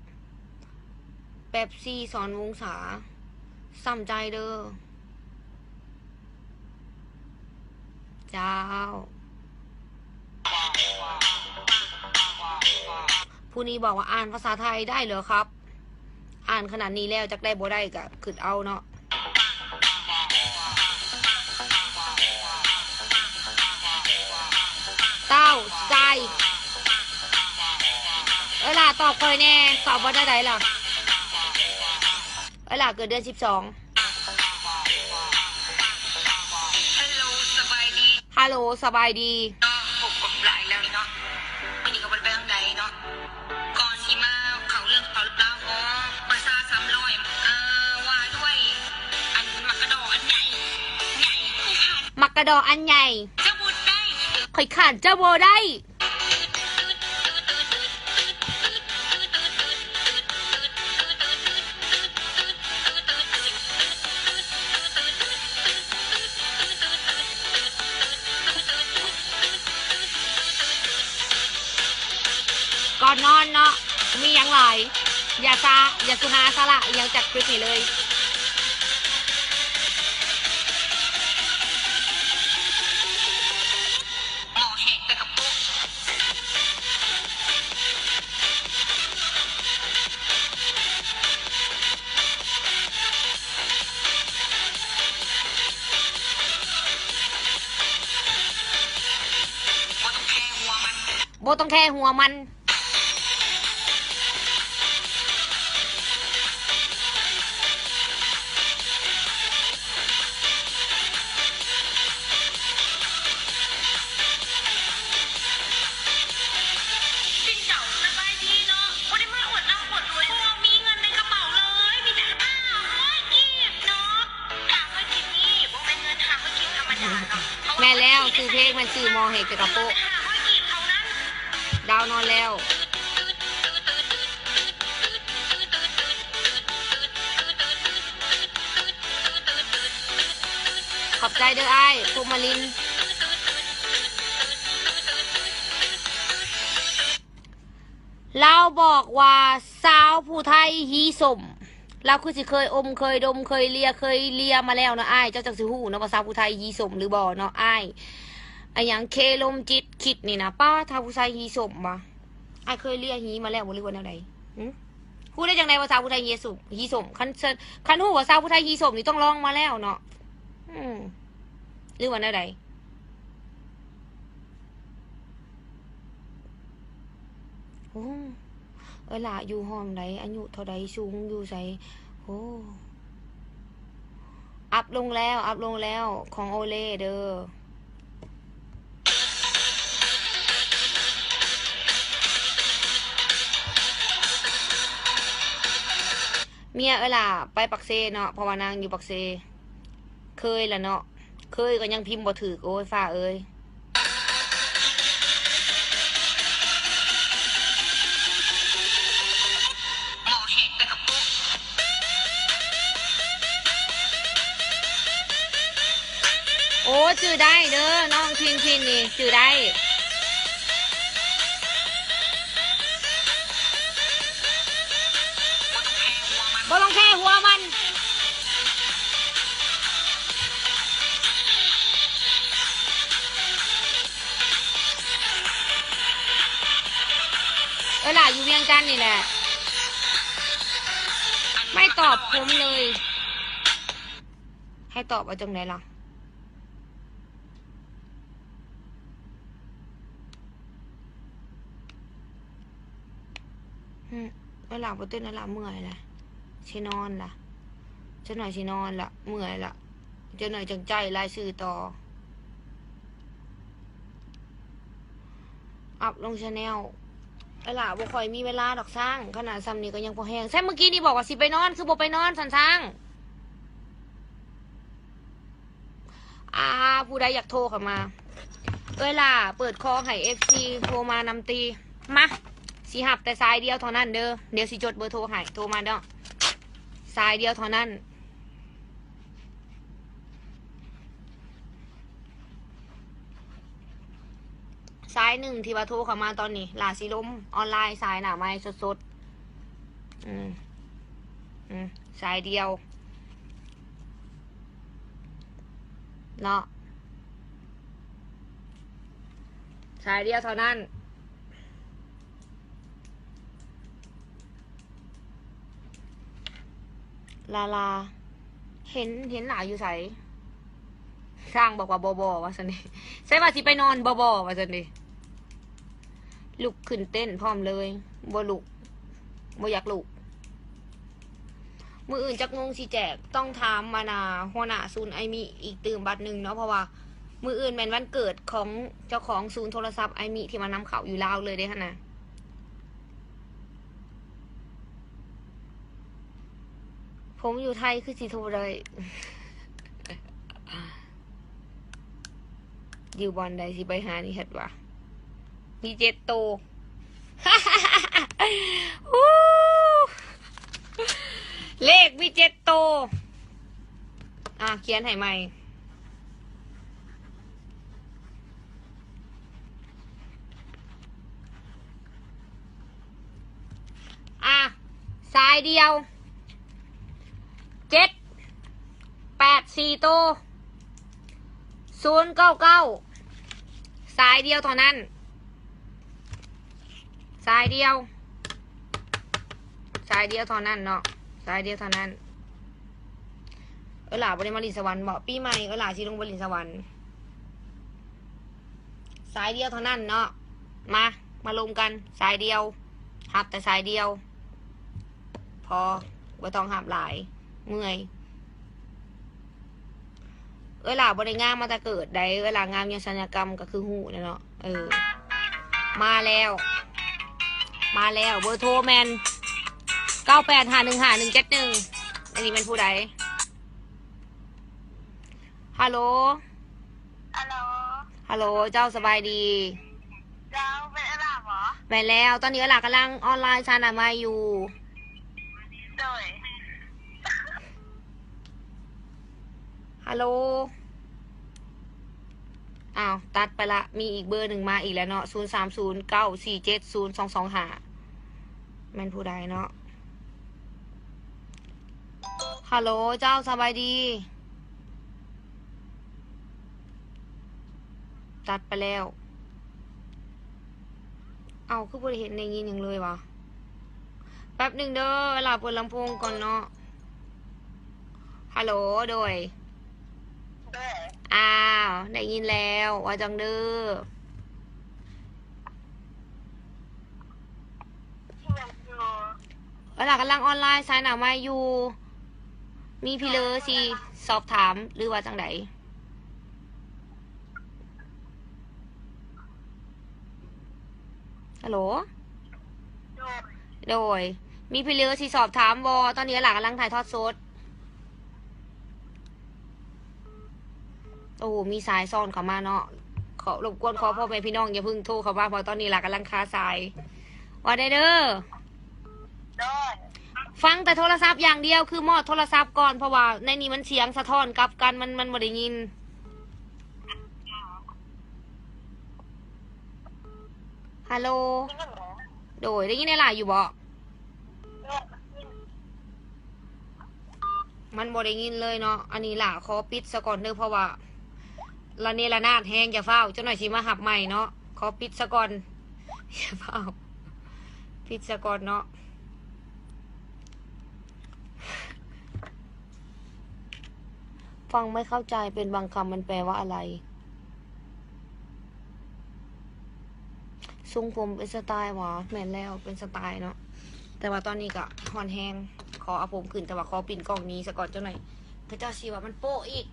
แป๊บซี่สอนวงศาซ้ำใจเด้อเจ้าผู้นี้บอกว่าอ่านภาษาไทยได้เหรอครับ อ่านขนาดนี้แล้วจักได้บ่ได้ก็คือเอาเนาะเต้าใจล่ะตอบคอยแน่ตอบว่าได้ล่ะล่ะเกิดเดือน12ฮัลโหลสบายดีผมกดไลน์แล้วนี่เนาะวันนี้ก็ไปทางใดเนาะก่อนที่มาเขาเรื่องเขาเล่าอ๋อภาษา300ว่าด้วยอันมักกะดออันใหญ่ผู้ขาด มักกะดออันใหญ่จะบุดได้ข่อยขาดเจ้าโบได้ก่อนนอนเนาะมีอย่างไรอย่าสุหาสละยังจัดคลิปนี้เลยหมอแหกไปกับปุ๊โบต้องแค่หัวมันแม่แล้วซื้อเพลงมันซื้อมอเหตุกับโปดาวนอนแล้วขอบใจเด้อไอ้ภูมิลินเราบอกว่าสาวผู้ไทยฮีสมเราคือสิเคยอมเคยดมเคยเลียมาแล้วเนาะอ้ายเจ้าจักสิฮู้เนาะภาษาผู้ไทยฮีสมหรือบ่เนาะอ้ายไอ้หยังเคลมจิตคิดนี่นะป้าทาผู้ไทยฮีสมบ่อ้ายเคยเลียฮีมาแล้วบ่หรือว่าแนวใดฮู้ได้จังได๋ภาษาผู้ไทยฮีสมคันฮู้ว่าภาษาผู้ไทยฮีสมนี่ต้องลองมาแล้วเนาะหรือว่าแนวใดโอ้ล่ะอยู่ห้องใดอายุเท่าใดสูงอยู่ไสโอ้อัพลงแล้วของโอเล่เด้อเมียล่ะไปปักเซเนาะเพราะว่านางอยู่ปักเซเคยล่ะเนาะเคยก็ยังพิมพ์บ่ถูกโอ้ยฟ้าเอ้ยโอ้จื่อได้เด้อน้องทินนี่จื่อได้บ่ต้องแค่หัวมันล่ะอยู่เวียงจันทน์นี่แหละไม่ตอบผมเลยให้ตอบว่าจังไหนล่ะหลับบ่ตื่นแล้วเมื่อยล่ะชินอนล่ะ จะหน่อยสินอนละเมื่อยละจะหน่อยจังใจรายชื่อต่ออัพลงชาแนลไอ้ล่ะบ่ค่อยมีเวลาดอกสร้างขนาดซ้ำนี้ก็ยังพอแห้งแซ่เมื่อกี้นี่บอกว่าสิไปนอนคือบ่ไปนอนสันสร้างผู้ใดอยากโทรเข้ามาเอ้ยล่ะเปิดคอให้ FC โทรมานำตีมาสิหับแต่สายเดียวเท่านั้นเด้อเดี๋ยวสิจดเบอร์โทรให้โทรมาเด้อสายเดียวเท่านั้นสายหนึ่งที่ว่าโทรเข้ามาตอนนี้ลาสิลมออนไลน์สายหนาไม้สดๆสายเดียวเนาะสายเดียวเท่านั้นลาเห็นหลายอยู่ใสสร้างบอกว่าบอว่าสันนี่ใช่ว่าสิไปนอนบอว่าสันนี่ลุกขึ้นเต้นพร้อมเลยบ่ลุกบ่อยากลุกมืออื่นจักงงสิแจกต้องถามมานาหัวหน้าศูนย์ไอมีอีกตื่มบัตรหนึ่งเนาะเพราะว่ามืออื่นเป็นวันเกิดของเจ้าของศูนย์โทรศัพท์ไอมีที่มานำเขาอยู่ลาวเลยเด้ค่ะนะผมอยู่ไทยคือสิโทรเลยอยู่บอลใดสิไปหานี่เห็ดวะมีเจ็ดโต เลขมีเจ็ดโตเขียนให้ใหม่สายเดียว784โต099สายเดียวเท่านั้นสายเดียวเท่านั้นเนาะสายเดียวเท่านั้นหล่าบริมาลินสวรรค์บอกปีใหม่หล่าชีลงบรินสวรรค์สายเดียวเท่านั้นเนาะมาลงกันสายเดียวหับแต่สายเดียวพอบ่ต้องหับหลายเมื่อยหล่าบริงามมาแต่เกิดได้หล่างามยังสัญญกรรมก็คือหูเนาะมาแล้วเบอร์โทรแมน98515171อันนี้เป็นผู้ใดฮัลโหลเจ้าสบายดีเจ้าเป็นอะไรหรอไปแล้วตอนนี้หลากำลังออนไลน์ชานามาอยู่โดยฮัลโหลตัดไปละมีอีกเบอร์หนึ่งมาอีกแล้วเนาะ0309470225แม่นผู้ใดเนาะฮัลโหลเจ้าสบายดีตัดไปแล้วคือบ่ได้เห็นในยินอย่างเลยวะแป๊บหนึ่งเด้อเวลาเปิดลำโพงก่อนเนาะฮัลโหลโดยได้ยินแล้วว่าจังเด้อเวลากำลังออนไลน์สายหนามาอยู่มีพี่เลอสิสอบถามหรือว่าจังไดฮัลโหลโดยมีพี่เลือที่สอบถามตอนนี้หลักกำลังถ่ายทอดสดมีสายซ่อนเข้ามาเนาะขอรบกวนขอพ่อแม่พี่น้องอย่าเพิ่งโทรเข้ามาเพราะตอนนี้หลักกำลังคาสายว่าได้เด้อฟังแต่โทรศัพท์อย่างเดียวคือมอดโทรศัพท์ก่อนเพราะว่าในนี้มันเสียงสะท้อนกลับกันมันบ่ได้ยินฮัลโหลโดยได้ยินในไลน์อยู่บ่มันบ่ได้ยินเลยเนาะอันนี้ล่ะขอปิดซะก่อนเด้อเพราะว่าละเนระนาดแห้งอย่าเฝ้าเจ้าหน่อยสิมาหับใหม่เนาะขอปิดซะก่อนอย่าเฝ้าปิดซะก่อนเนาะฟังไม่เข้าใจเป็นบางคำมันแปลว่าอะไรทรงผมเป็นสไตล์หวะแม่นแล้วเป็นสไตล์เนาะแต่ว่าตอนนี้ก็ฮอนแฮง ขอเอาผมขึ้นแต่ว่าขอปิ่นกล้องนี้ซะก่อนเจ้าหน่อยก็เจ้าสิว่ามันโป๊ะอีก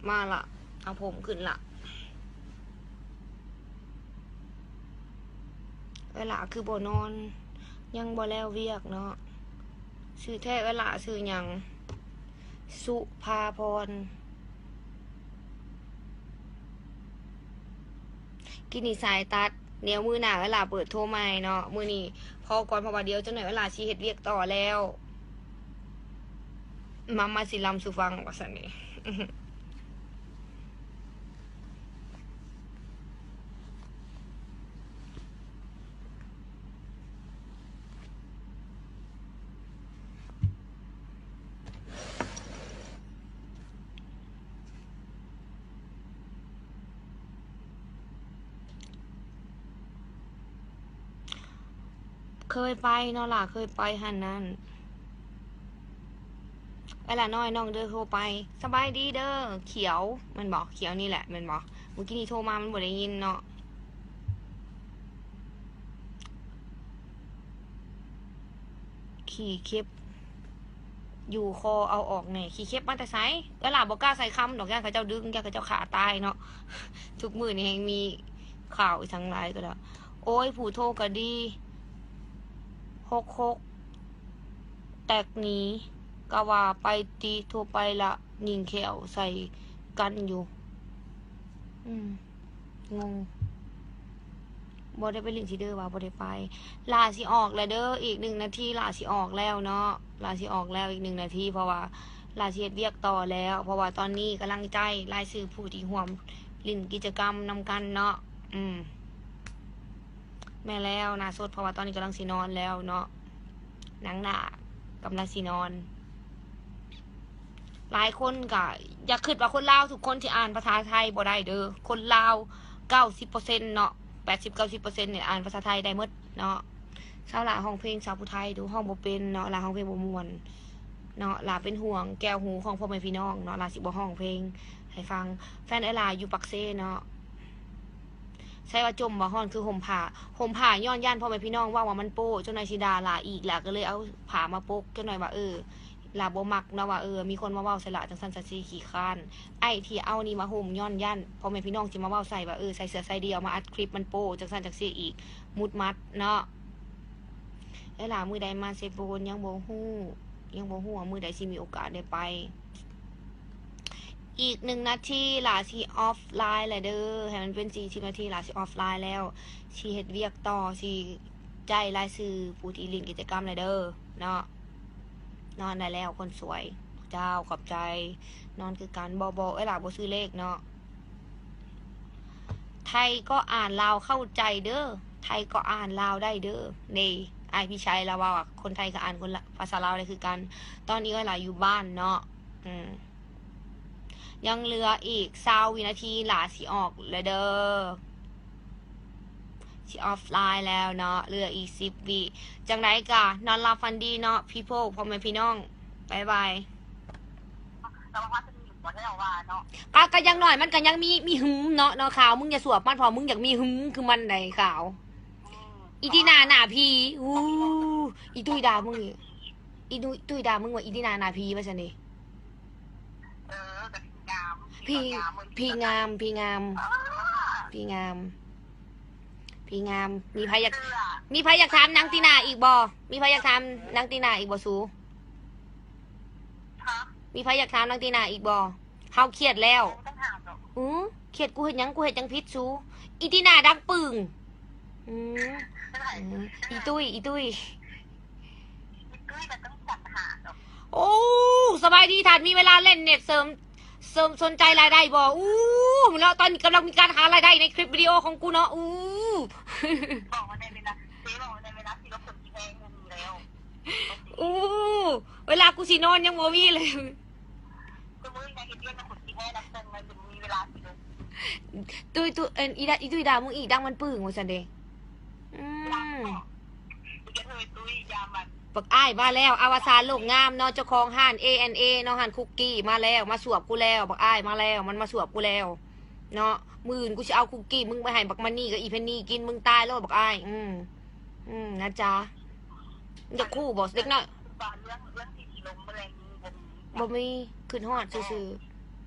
มาละเอาผมขึ้นละเวลาคือบ่นอนยังบ่แล้วเวียกเนาะชื่อแท้เวลาชื่อหยังสุภาพรกินนี่สายตัดเดี๋ยวมือหน้าเวลาเปิดโทรใหม่เนาะมือนี้พอก่อนเพราะว่าเดี๋ยวจะหน่อยเวลาชีเฮ็ดเวียกต่อแล้วมาสิลำสุฟังว่าซั่นนี่ เคยไปเนาะล่ะเคยไปหันนั่นเวลาน้อยน้องเด้อโทรไปสบายดีเด้อเขียวมันบอกเขียวนี่แหละมันบอกเมื่อกี้นี่โทรมามันบ่ได้ยินเนาะขี่เข็บอยู่คอเอาออกเนี่ยขี่เข็บมาแต่ไซเวลาบอกกล้าใส่คำดอกย่าเขาเจ้าดึงย่าเขาเจ้าขาตายเนาะทุกมือนี่ยังมีข่าวทั้งหลายก็แล้วโอ้ยผู้โทรก็ดี6แตกนี้ก็ว่าไปตีโทรไปละยิงแขวใส่กันอยู่งงบ่ได้ไปลินซีเดอร์ว่าบ่ได้ไปลาสิออกแล้วเด้ออีก1 นาทีลาสิออกแล้วเนาะลาสิออกแล้วอีก1 นาทีเพราะว่าลาสิเฮ็ดเวียกต่อแล้วเพราะว่าตอนนี้กำลังใจรายชื่อผู้ที่ร่วมลินกิจกรรมนำกันเนาะแม่แล้วนาสดเพราะว่าตอนนี้กำลังสินอนแล้วเนาะหนังหน้ากำลังสินอนหลายคนก็อยากคิดว่าคนลาวทุกคนที่อ่านภาษาไทยบ่ได้เด้อคนลาว 90% เนาะ80-90%เนี่ยอ่านภาษาไทยได้หมดเนาะชาวลาวห้องเพลงชาวผู้ไทยดูห้องบ่เป็นเนาะลาวห้องเพลงบ่ม่วนเนาะลาวเป็นห่วงแก้วหูของพ่อแม่พี่น้องเนาะลาวสิบ่ห้องเพลงให้ฟังแฟนลาวอยู่ปักเซ่เนาะใช่ว่าจมบ่ฮ้อนคือห่มผ้าย้อนย่านพ่อแม่พี่น้องว่ามันโป้เจ้านายสิดาลาอีกล่ะก็เลยเอาผ้ามาปกเจ้าหน่อยว่าลาบ่มักนะว่ามีคนมาเว้าใส่ละจังซั่นจังซี่ขี้ข้านไอ้ที่เอานี่มาห่มย้อนยันพ่อแม่พี่น้องสิมาเว้าใส่ว่าใส่เสื้อใส่เดียวมาอัดคลิปมันโป้จังซั่นจังซี่อีกมุดมัดเนาะแล้วล่ะมื้อใดมาเซโปนยังบ่ฮู้ว่ามื้อใดสิมีโอกาสได้ไปอีก1 นาทีหลาสิออฟไลน์แหละเด้อให้มันเป็น40 นาทีหลาสิออฟไลน์แล้วสิเฮ็ดเวียกต่อสิใจรายชื่อผู้ที่ลิงกิจกรรมแหละเด้อเนาะนอนได้แล้วคนสวยเจ้าขอบใจนอนคือการบหล่ะบ่ซื้อเลขเนาะไทยก็อ่านลาวเข้าใจเด้อไทยก็อ่านลาวได้เด้อนี่ไอพี่ชัยแล้วว่าคนไทยก็อ่านคนละภาษาลาวได้คือกันตอนนี้เวลาอยู่บ้านเนาะยังเหลืออีก20 วินาทีหลาสิออกเลยเด้อสิออฟไลน์แล้วเนาะเหลืออีก10 วิจังไรกะนอนหลับฝันดีเนาะพี่พ่อแม่พี่น้องบายบายแต่ว่าจะมีอยู่บ่ได้ว่าเนาะก็ยังหน่อยมันก็ยังมีหึมเนาะข่าวมึงอย่าสวบมันพอมึงอยากมีหึมคือมันไหนข่าวอีที่นาหน้าพีอีตุ้ยด่ามึงอีตุ้ยด่ามึงว่าอีที่นาหน้าพีว่าซั่นนี่พี่งามมีไผอยากถามนางตีนาอีกบ่มีไผอยากถามนางตีนาอีกบ่สูมีไผอยากถามนางตีนาอีกบ่เฮาเครียดแล้วเครียดกูเฮ็ดหยังผิดสูอีตีนาดังปึ้งอีตุ้ยก็ต้องจัดหาโอ้สบายดีทันมีเวลาเล่นเน็ตเสริมสนใจรายได้บ่แล้วตอนนี้กำลังมีการหารายได้ในคลิปวิดีโอของกูเนาะบอกว่าในเวลาที่เราคนที่แพงเงินแล้วเวลากูสินอนยังบ่มีเลยก็มึงยังเฮ็ดเรื่องคนที่แพงนับเงินมันมีเวลาสิ ตุ้ยอีตุ้ยด่ามึงอีกดังมันปึ้งว่าซั่นเด้อืม จะเคยตุ้ยยามัน บักอ้ายมาแล้วอวสานโลกงามเนาะเจ้าของห้าน ANA เนาะห้านคุกกี้มาแล้วมาสวบกูแล้วบักอ้ายมาแล้วมันมาสวบกูแล้วเนาะมื้ออื่นกูสิเอาคุกกี้มึงไปให้บักมันนี่กับอีเพนนี่กินมึงตายแล้วบักอ้ายนะจ๊ะมึงจะคู่บ่เด็กน้อย บานเรื่องที่ลงแมลงบน บ่มีขึ้นฮอดซื่อ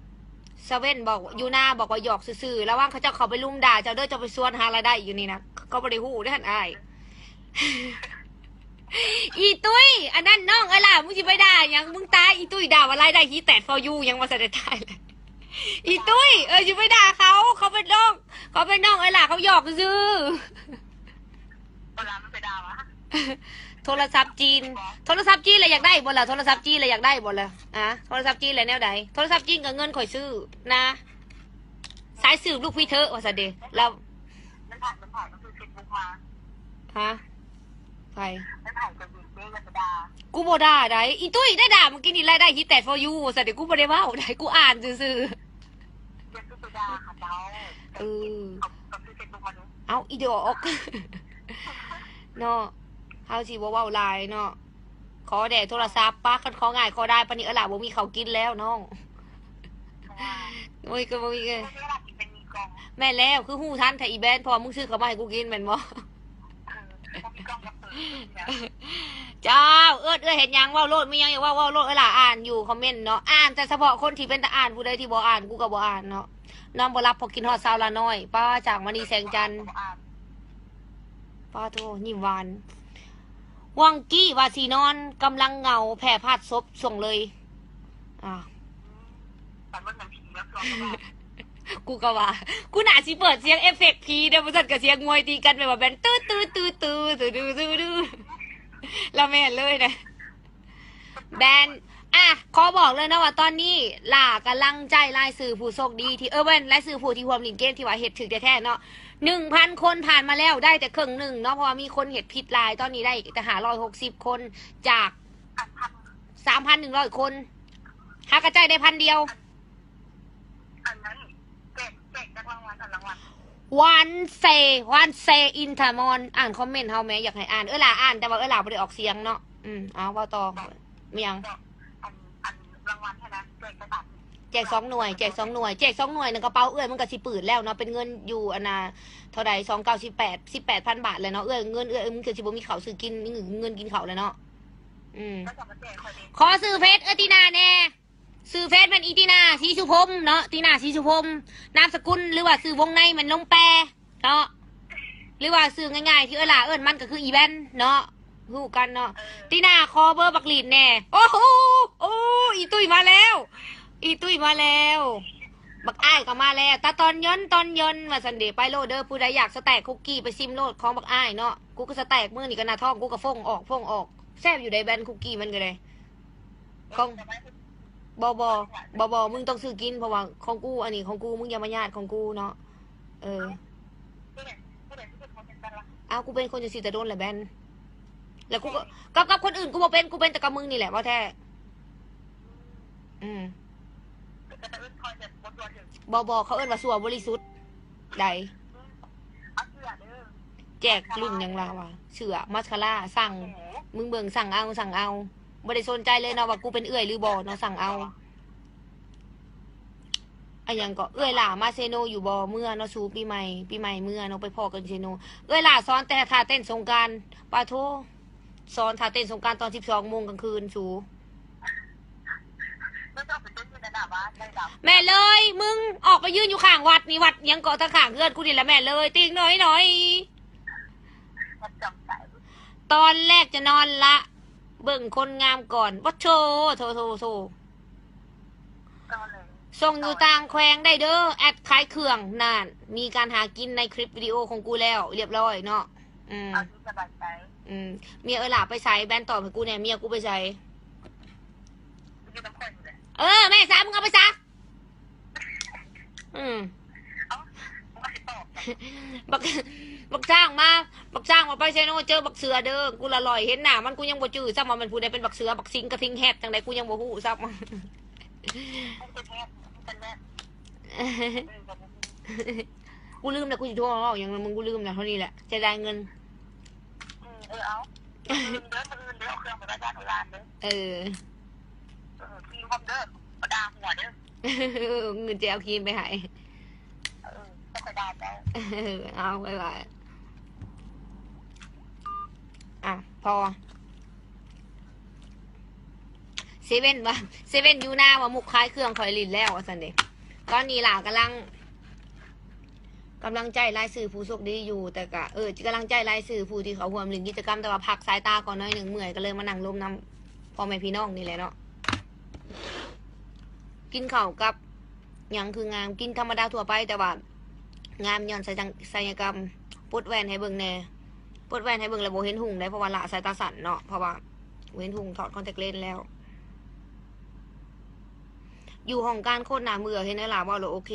ๆเซเว่นบอกอยู่หน้าบอกว่าหยอกซื่อๆแล้วว่างเขาเจ้าเขาไปลุมด่าเจ้าเด้อเจ้าไปสวนหารายได้อยู่นี่นะเขาบ่ได้ฮู้เด้อหั่นอ้าย อีตุ้ยอันนั้นน้องเอ้ยล่ะมึงสิไปด่าหยังมึงตายอีตุ้ยด่าว่าไรายได้ฮีแตดฟอยูยังมาแสดงตายเลยอีตุ้ยสิไปด่าเขาเป็นน้องเอ้ยล่ะเขาหยอกซื้อ เวลามันไปด่าวะ โทรศัพท์จีนเลยอยากได้บ่ล่ะโทรศัพท์จีนเลยอยากได้บ่ล่ะโทรศัพท์จีนเลยแนวใดโทรศัพท์จีนกับเงินข่อยซื้อนะสายสืบลูกพี่เธอว่าซะเด้แล้ว มันผ่านมันคือเฟซบุ๊กมา ฮะใคร มันผ่านกับวินเด้กับด่า กูบ่ด่าได้อีตุ้ยได้ด่ามึงกินนี่รายได้ฮีแตดฟอยูว่าซะเด้กูบ่ได้เว้าได้กูอ่านซื่อ เรื่องที่ไปด่าค่ะเจ้า ๆ กับที่เฟซบุ๊กมาดู เอาอีดอก เนาะเฮาสิบ่เว้าหลายเนาะขอแด่โทรศัพท์ป้าคันของ่ายขอได้ปานนี้ล่ะบ่มีข้าวกินแล้วน้องโอ้ยก็บ่มี ไม่ได้รับเป็นมีกอง แม่แล้วคือฮู้ทันถ้าอีแบนพอมึงซื้อเข้ามาให้กูกินแม่นบ่ ต้องมีกองกับเปิด เจ้าเอิ้นเห็นยังเว้าโลดมียังอย่าเว้าโลดล่ะอ่านอยู่คอมเมนต์เนาะอ่านแต่เฉพาะคนที่เป็นตาอ่านผู้ใดที่บ่อ่านกูก็บ่อ่านเนาะนอนบ่รับพอกินฮอดซาวละน้อยป้าจากมณีแสงจันทร์ป้าโทยิ้มหวานวังกี้ว่าสินอนกำลังเหงาแผ่พาดซบส่งเลยแต่ว่าหนังผีแล้วกองกับ กูก็ว่ากูน่าสิเปิดเสียงเอฟเฟกต์พีเดี๋ยวมันสั่นกับเสียงงวยตีกันไปว่าแบนตื้อแล้วแม่นเลยนะแบนขอบอกเลยนะว่าตอนนี้ล่ากำลังใจรายสื่อผู้โชคดีที่เว้นรายสื่อผู้ที่รวมลินเกมที่ว่าเห็ดถึงแท้ๆเนาะ1,000 คนผ่านมาแล้วได้แต่ครึ่งหนึ่งเนาะเพราะว่ามีคนเห็ดผิดลายตอนนี้ได้แต่560 คนจาก3,100 คนหากระจายได้1,000 เดียว อันนั้นแจกรางวัลรางวัล วันเซอินทามอนอ่านคอมเมนต์เฮาแม่อยากให้อ่านล่ะอ่านแต่ว่าล่ะบ่ได้ออกเสียงเนาะเอาว่าต่อมียังอันรางวัลเท่านั้นแจกกระดาษ แจก2 หน่วยแจก2 หน่วยในกระเป๋ามันก็สิปืดแล้วเนาะเป็นเงินอยู่อันน่ะเท่าใด18,000 บาทเลยเนาะเงินมึงก็สิบ่มีข้าวซื้อกินเงินกินข้าวเลยเนาะก็จะมาแจกคนนี้ ขอซื้อเพชรตินาแน่ซื้อเฟซมันอีตินาสีสุพรมเนาะตินาสีสุพรมนามสกุลหรือว่าซื้อวงในมันลงแปรเนาะหรือว่าซื้อง่ายๆที่ล่ะมันก็คืออีแบนเนาะฮู้กันเนาะตินาคอเบอร์บักลีดแน่โอ้โหอีตุ้ยมาแล้วบักอ้ายก็มาแล้วตาตอนยนมาสันเดย์ไปโลดเดอร์ผู้ใดอยากสแต็กคุกกี้ไปซิมโลดของบักอ้ายเนาะกูก็สแต็กมื้อนี่ก็หน้าท้องกูก็ฟงออกแซ่บอยู่ในแบนคุกกี้มันก็เลยของบมึงต้องซื้อกินเพราะว่าของกูอันนี้ของกูมึงอย่ามาญาติของกูเนาะเอากูเป็นคนจะสิแต่โดนแหละแบนแล้วกูก็กับคนอื่นกูบ่เป็นกูเป็นแต่กับมึงนี่แหละว่าแท้เขาเอิ้นว่าสัวบริสุทธิ์ใดแจกรุ่นยังลาวะเสือมัสคาร่าสั่งมึงเบิ่งสั่งเอาบ่ได้สนใจเลยเนาะว่ากูเป็นเอื้อยหรือบ่เนาะสั่งเอาอันยังก็เอื้อยหล่ามาเซโนอยู่บ่เมื่อเนาะสูปีใหม่เมื่อเนาะไปพอกันเซโนเอื้อยหล่าสอนแต่ท่าเต้นสงกรานต์ปาโทสอนท่าเต้นสงกรานต์ตอน 12 โมงกลางคืนสูแม่เลยมึงออกไปยืนอยู่ข้างวัดนี่วัดยังเกาะทางข้างเพื่อนกูนี่แหละแม่เลยติ๊งหน่อยตอนแรกจะนอนละเบิ่งคนงามก่อนวัดโชโทส่งอยู่ต่างแขวงได้เด้อแอดขายเครื่องนานมีการหากินในคลิปวิดีโอของกูแล้วเรียบร้อยเนาะเมียล่ะไปใส่แบนตอบให้กูเนี่ยเมียกูไปใส่แม่มึงเอาไปซะบักจ้างมาไปเซโนเจอบักเสือเด้อกูละลอยเห็นหน้ามันกูยังบ่จื้อซ้ำว่ามันผู้ใดเป็นบักเสือบักสิงกระทิงแฮดจังไดกูยังบ่ฮู้ซ้ำ กูลืมแล้วกูจะโทรเอาอย่างนั้นมึงกูลืมแล้วเท่านี้แหละจะได้เงิน เอาเดินเอาเครื่องไปบ้านญาติร้านเด้อ เออ ทีมคอมเด้อประดาหัวเด้อ เงินจะเอาครีมไปให้ ต้องไปดาเจ้า เอาไปไว้อ่ะพอเซเว่นวะเซเว่นยูหน้าว่ามุกคล้ายเครื่องคอยลินแล้วสันเดตอนนี้ล่ะกำลังใจรายสื่อผู้โชคดีอยู่แต่กะกำลังใจรายสื่อผู้ที่เขาร่วมลินกิจกรรมแต่ว่าพักสายตาก่อนน้อยหนึ่งเมื่อยก็เลยมานั่งลมน้ำพ่อแม่พี่น้องนี่แหละเนาะกินข้าวกับหยังคืองามกินธรรมดาทั่วไปแต่ว่างามย้อนศัลยกรรมปลดแว่นให้เบิ่งแน่ปลดแว่นให้เบิ่งแล้วบ่เห็นหุ่งได้เพราะว่าละสายตาสั่นเนาะเพราะว่าเห็นหุ่งถอดคอนแทคเลนส์แล้วอยู่ห้องการโคตรหนามือเห็นไหมล่ะว่าเราโอเค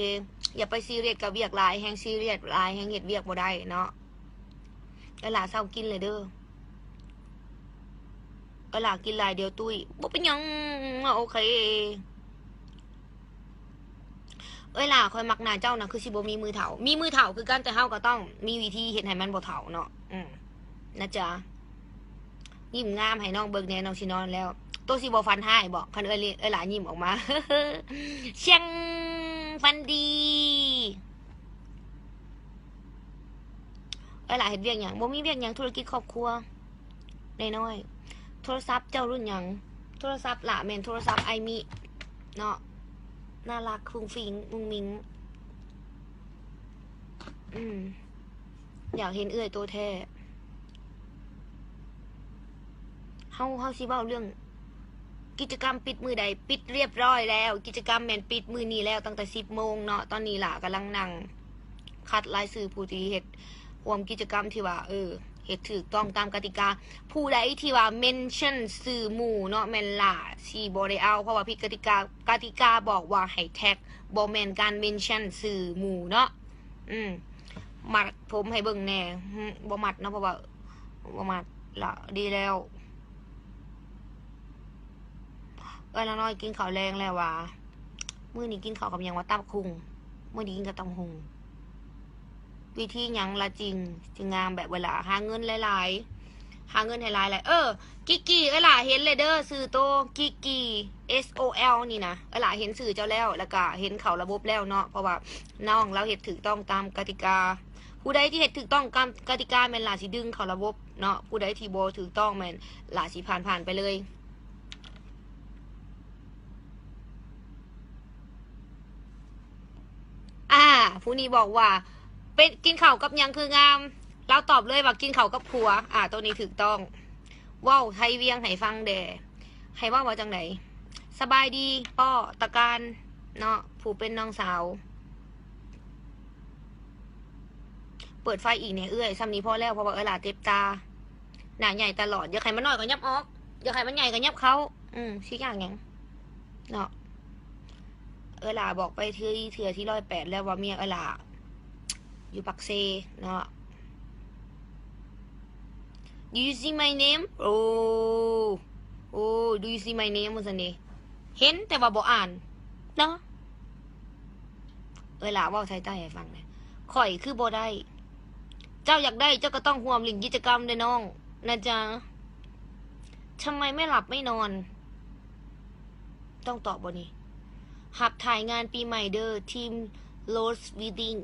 อย่าไปซีเรียสกับเวียกลายแห้งซีเรียสลายแห้งเห็ดเวียกบ่ได้เนาะหล่ะเศร้ากินเลยเด้อหล่ะกินลายเดียวตุ้ยบ่เป็นหยังโอเคหล่ะคอยมักหน้าเจ้านะคือสิบ่มีมือเถามีมือเถาคือกันแต่เฮาก็ต้องมีวิธีเห็นให้มันบ่เถาเนาะนะจ๊ะยิ้มงามให้น้องเบิกแน่น้องสินอนแล้วตัวสิบ่ฟันให้บอกคันหล่ะยิ้มออกมา เชียงฟันดีหล่ะเฮ็ดเวียกหยังบ่มีเวียกหยังธุรกิจครอบครัวน้อยๆโทรศัพท์เจ้ารุ่นหยังโทรศัพท์ล่ะแม่นโทรศัพท์ไอมิเนาะน่ารักฟุ้งฟิ้งมุ้งมิ้งอยากเห็นตัวแท้เฮาสิเว้าเรื่องกิจกรรมปิดมือใดปิดเรียบร้อยแล้วกิจกรรมแม่นปิดมือนี้แล้วตั้งแต่10 โมงเนาะตอนนี้ล่ะกำลังนั่งคัดรายชื่อผู้ที่เฮ็ดร่วมกิจกรรมที่ว่าเฮ็ดถูกต้องตามกติกาผู้ใดที่ว่าเมนชั่นชื่อหมู่เนาะแม่นล่ะสิบ่ได้เอาเพราะว่าผิดกติกาบอกว่าให้แท็กบ่แม่นการเมนชั่นชื่อหมู่เนาะมัดผมให้เบิ่งแน่บ่มัดเนาะเพราะว่าบ่มัดละดีแล้วละน้อยกินข้าวแรงแล้วว่ะมื้อนี้กินข้าวกับหยังว่าตับคุงมื้อนี้กินกับตำหุงวิธีหยังละจริงงามแบบเวลาหาเงินหลายๆหาเงินให้หลายกิกกี้ล่ะเห็นเลยเด้อสื่อโตกิกกี้ SOL นี่นะล่ะเห็นสื่อเจ้าแล้วก็เห็นเขาระบบแล้วเนาะเพราะว่าน้องเราเฮ็ดถูกต้องตามกติกาผู้ใดที่เฮ็ดถูกต้องตามกติกาแม่นล่ะสิดึงเขาระบบเนาะผู้ใดที่บ่ถูกต้องแม่นล่ะสิผ่านไปเลยผู้นี้บอกว่าเป็นกินข้าวกับยังคืองามเราตอบเลยว่ากินข้าวกับผัวตัวนี้ถูกต้องว้าวไทยเวียงให้ฟังแด่ให้ว่าจังไหนสบายดีป้อตะการเนาะผู้เป็นน้องสาวเปิดไฟอีกเนี่ยซ้ำนี้พอแล้วเพราะว่าหล่ะเต็บตาหน้าใหญ่ตลอดอย่าใครมันน้อยก็ยับออกอย่าใครมันใหญ่ก็ยับเขาชี้อย่างยังเนาะหล่ะบอกไปเถื่อที่108แล้วว่าเมียหล่ะอยู่ปักเซเนาะ Do you see my name? Oh do you see my name มันสินี่เห็นแต่ว่าบ่อ่านเนาะหล่ะว่าใช้ใจให้ฟังเลยข่อยคือบ่ได้เจ้าอยากได้เจ้าก็ต้องร่วมลิงกิจกรรมด้วยน้องนะจ๊ะทำไมไม่หลับไม่นอนต้องตอบบ่นี่หับถ่ายงานปีใหม่เด้อทีม Lost Wedding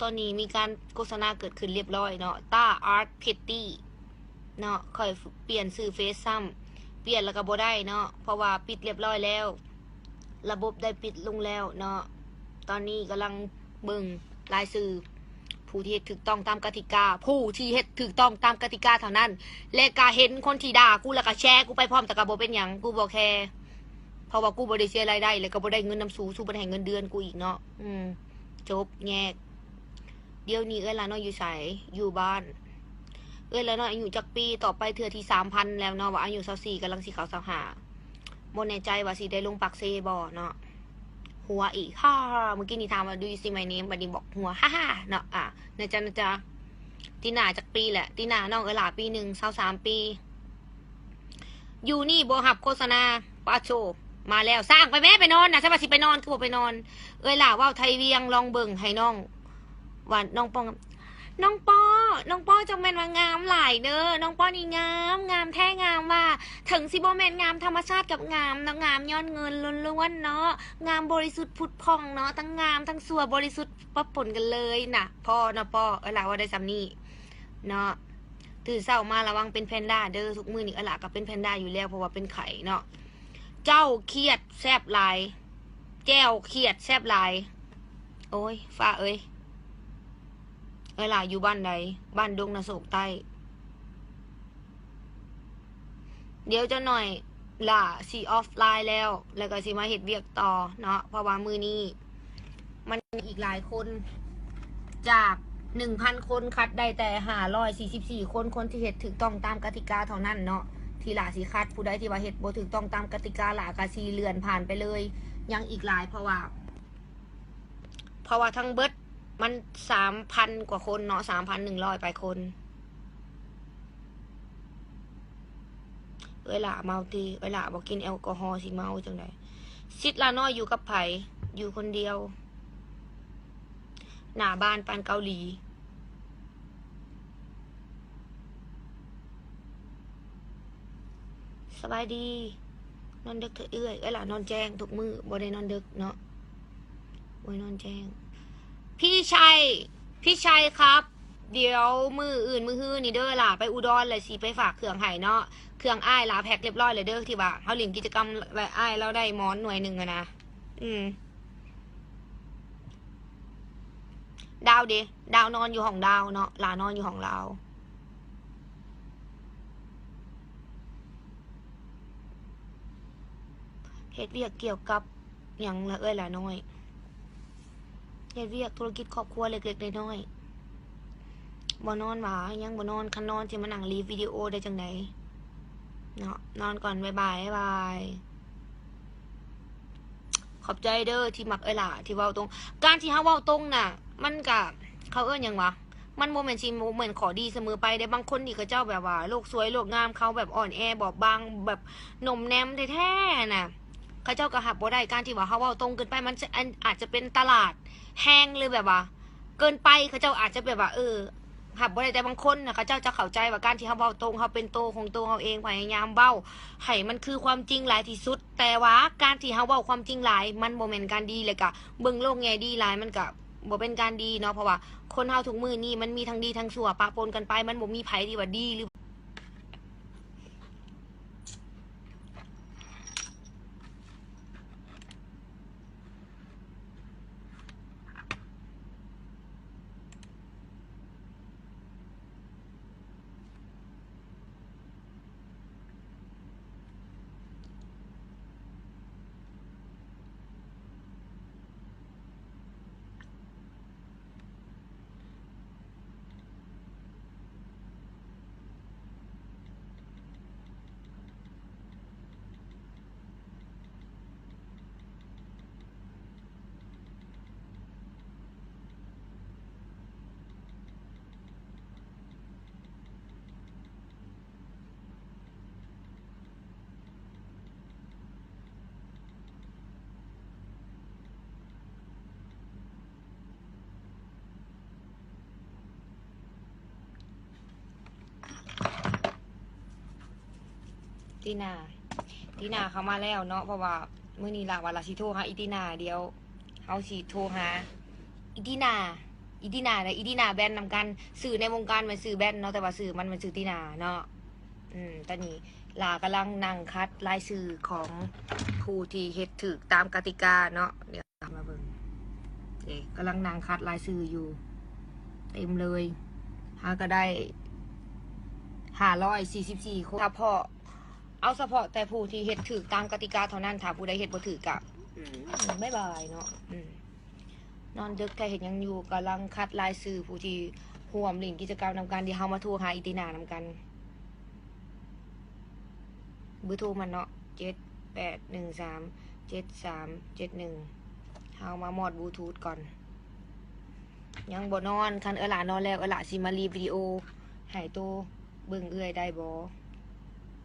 ตอนนี้มีการโฆษณาเกิดขึ้นเรียบร้อยเนาะต้าอาร์ตเพตตี้เนาะค่อยเปลี่ยนชื่อเฟซซ้ำเปลี่ยนแล้วก็บ่ได้เนาะเพราะว่าปิดเรียบร้อยแล้วระบบได้ปิดลงแล้วเนาะตอนนี้กำลังเบิ่งรายชื่อผู้ที่ถูกต้องตามกติกาผู้ที่เฮ็ดถูกต้องตามกติกาเท่านั้นและก็เห็นคนที่ด่ากูแล้วก็แชร์กูไปพร้อมแต่ก็บ่เป็นหยังกูบ่แคร์เพราะว่ากูบ่ได้เสียรายได้แล้วก็บ่ได้เงินนำสู้บ่ได้ให้เงินเดือนกูอีกเนาะจบแยกเดี๋ยวนี้ล่ะเนาะอยู่ไสอยู่บ้านล่ะเนาะอายุจักปีต่อไปเทื่อที่ 3,000 แล้วเนาะว่าอายุ24กำลังสิเข้า25บ่แน่ใจว่าสิได้ลงปักเซบ่เนาะหัวอีกฮ่าเมื่อกี้นี่ถามว่า do you see my name บัดนี้บอกหัวฮ่าเนาะนะจ๊ะตีหน้าจักปีแหละตีหน้าน้องหล่ะปี1 23ปีอยู่นี่บ่รับโฆษณาปาโช มาแล้วสร้างไปแม่ไปนอนนะถ้าว่าสิไปนอนคือบ่ไปนอนเอ้ยล่ะว่าไทยเวียงลองเบิ่งให้น้องว่าน้องปองน้องปอน้องปอจังแม่นว่างามหลายเด้อน้องปอนี่งามงามแท้งามว่าถึงสิบ่แม่นงามธรรมชาติกับงามนะงามย้อนเงินล้วนๆเนาะงามบริสุทธิ์ผุดพองเนาะทั้งงามทั้งสัวบริสุทธิ์ปะปนกันเลยน่ะพ่อนะปอเอ้ยล่ะว่าได้ซ้ำนี่เนาะตื่นเช้ามาระวังเป็นแพนด้าเด้อทุกมื้อนี่เอ้ยล่ะก็เป็นแพนด้าอยู่แล้วเพราะว่าเป็นไข่เนาะเจ้าเครียดแซบหลายแก้วเครียดแซบหลายโอ้ยฟ้าเอ้ยเอ้ยล่ะอยู่บ้านใดบ้านดงนาโศกใต้เดี๋ยวจะหน่อยล่ะสีออฟไลน์แล้วก็สิมาเฮ็ดเวียกต่อเนาะเพราะว่ามือนี้มันอีกหลายคนจาก 1,000 คนคัดได้แต่544คนคนที่เฮ็ดถูกต้องตามกติกาเท่านั้นเนาะที่หลาสิคัดผู้ใดที่ว่าเฮ็ดบ่ถูกต้องตามกติกาหลากะสิเลื่อนผ่านไปเลยยังอีกหลายเพราะว่าทั้งเบิดมัน 3,000 กว่าคนเนาะ 3,100 ไปคนเอ้ยล่ะเมาตีเอ้ยล่ะบอกกินแอลกอฮอล์สิเมาจังไดซิดลาน้อยอยู่กับไผอยู่คนเดียวหน้าบ้านปานเกาหลีสบายดีนอนดึกเถอะเอ้ยล่ะนอนแจ้งทุกมื้อบ่ได้นอนดึกเนาะบ่นอนแจ้งพี่ชัยครับเดี๋ยวมืออื่นมือฮื้อนี่เด้อล่ะไปอุดรเลยสิไปฝากเครื่องไห้เนาะเครื่องอ้ายล่ะแพ็คเรียบร้อยเลยเด้อที่ว่าเฮาเล่นกิจกรรมและอ้ายเราได้หมอนหน่วยหนึ่งอะนะดาวดิดาวนอนอยู่ห้องดาวเนาะล่ะนอนอยู่ห้องเราเฮ็ดเวียกเกี่ยวกับหยังละเอ้ยล่ะน้อยเฮ็ดเวียกธุรกิจครอบครัวเล็กๆน้อยๆบ่นอนหวายังบ่นอนคันนอนสิมานั่งรีวิดีโอได้จังไดเนาะนอนก่อนบ๊ายบายขอบใจเด้อที่มักเอ้ยล่ะที่เว้าตรงการที่เฮาเว้าตรงน่ะมันก็เขาเอิ้นหยังวะมันบ่แม่นสิเหมือนขอดีเสมอไปได้บางคนนี่เขาเจ้าแบบว่าโลกสวยโลกงามเขาแบบอ่อนแอบอบบางแบบหน่มแนมแท้ๆน่ะเขาเจ้าก็หับบ่ได้การที่ว่าเฮาเว้าตรงเกินไปมันอาจจะเป็นตลาดแห้งหรือแบบว่าเกินไปเขาเจ้าอาจจะแบบว่าหับบ่ได้แต่บางคนนะเขาเจ้าจะเข้าใจว่าการที่เขาเว้าตรงเขาเป็นโตของตัวเขาเองพยายามเว้าให้มันคือความจริงหลายที่สุดแต่ว่าการที่เขาเว้าความจริงหลายมันบ่แม่นการดีเลยก็เบิ่งโลกแง่ดีหลายมันก็บ่เป็นการดีเนาะเพราะว่าคนเฮาทุกมื้อนี้มันมีทั้งดีทั้งชั่วปะปนกันไปมันบ่มีไผที่ว่าดีหรือตีนาเข้ามาแล้วเนาะเพราะว่ามื้อนี้ล่ะว่าล่ะสิโทรหาอีตีนาเดี๋ยวเฮาสิโทรหาอีตีนาและอีตีนาแบนนำกันสื่อในวงการมันสื่อแบนเนาะแต่ว่าสื่อมันสื่อตีนาเนาะตอนนี้ล่ะกำลังนั่งคัดรายชื่อของผู้ที่เฮ็ดถูกตามกติกาเนาะเดี๋ยวมาเบิ่งกำลังนั่งคัดรายชื่ออยู่เต็มเลยหาก็ได้544คนเฉพาะเอาเฉพาะแต่ผู้ที่เฮ็ดถูกตามกติกาเท่านั้นถ้าผู้ใดเฮ็ดบ่ถูกก็บ๊ายบายเนาะนอนดึกแต่เห็นยังอยู่กำลังคัดรายชื่อผู้ที่ร่วมเล่นกิจกรรมนำกันที่เฮามาโทรหาอีตินานำกันเบอร์โทรมันเนาะ78137371เฮามาหมอดบลูทูธก่อนยังบ่นอนคันหลานอนแล้วหลาสิมารีวิดีโอให้โตเบิ่งเอื้อยได้บ่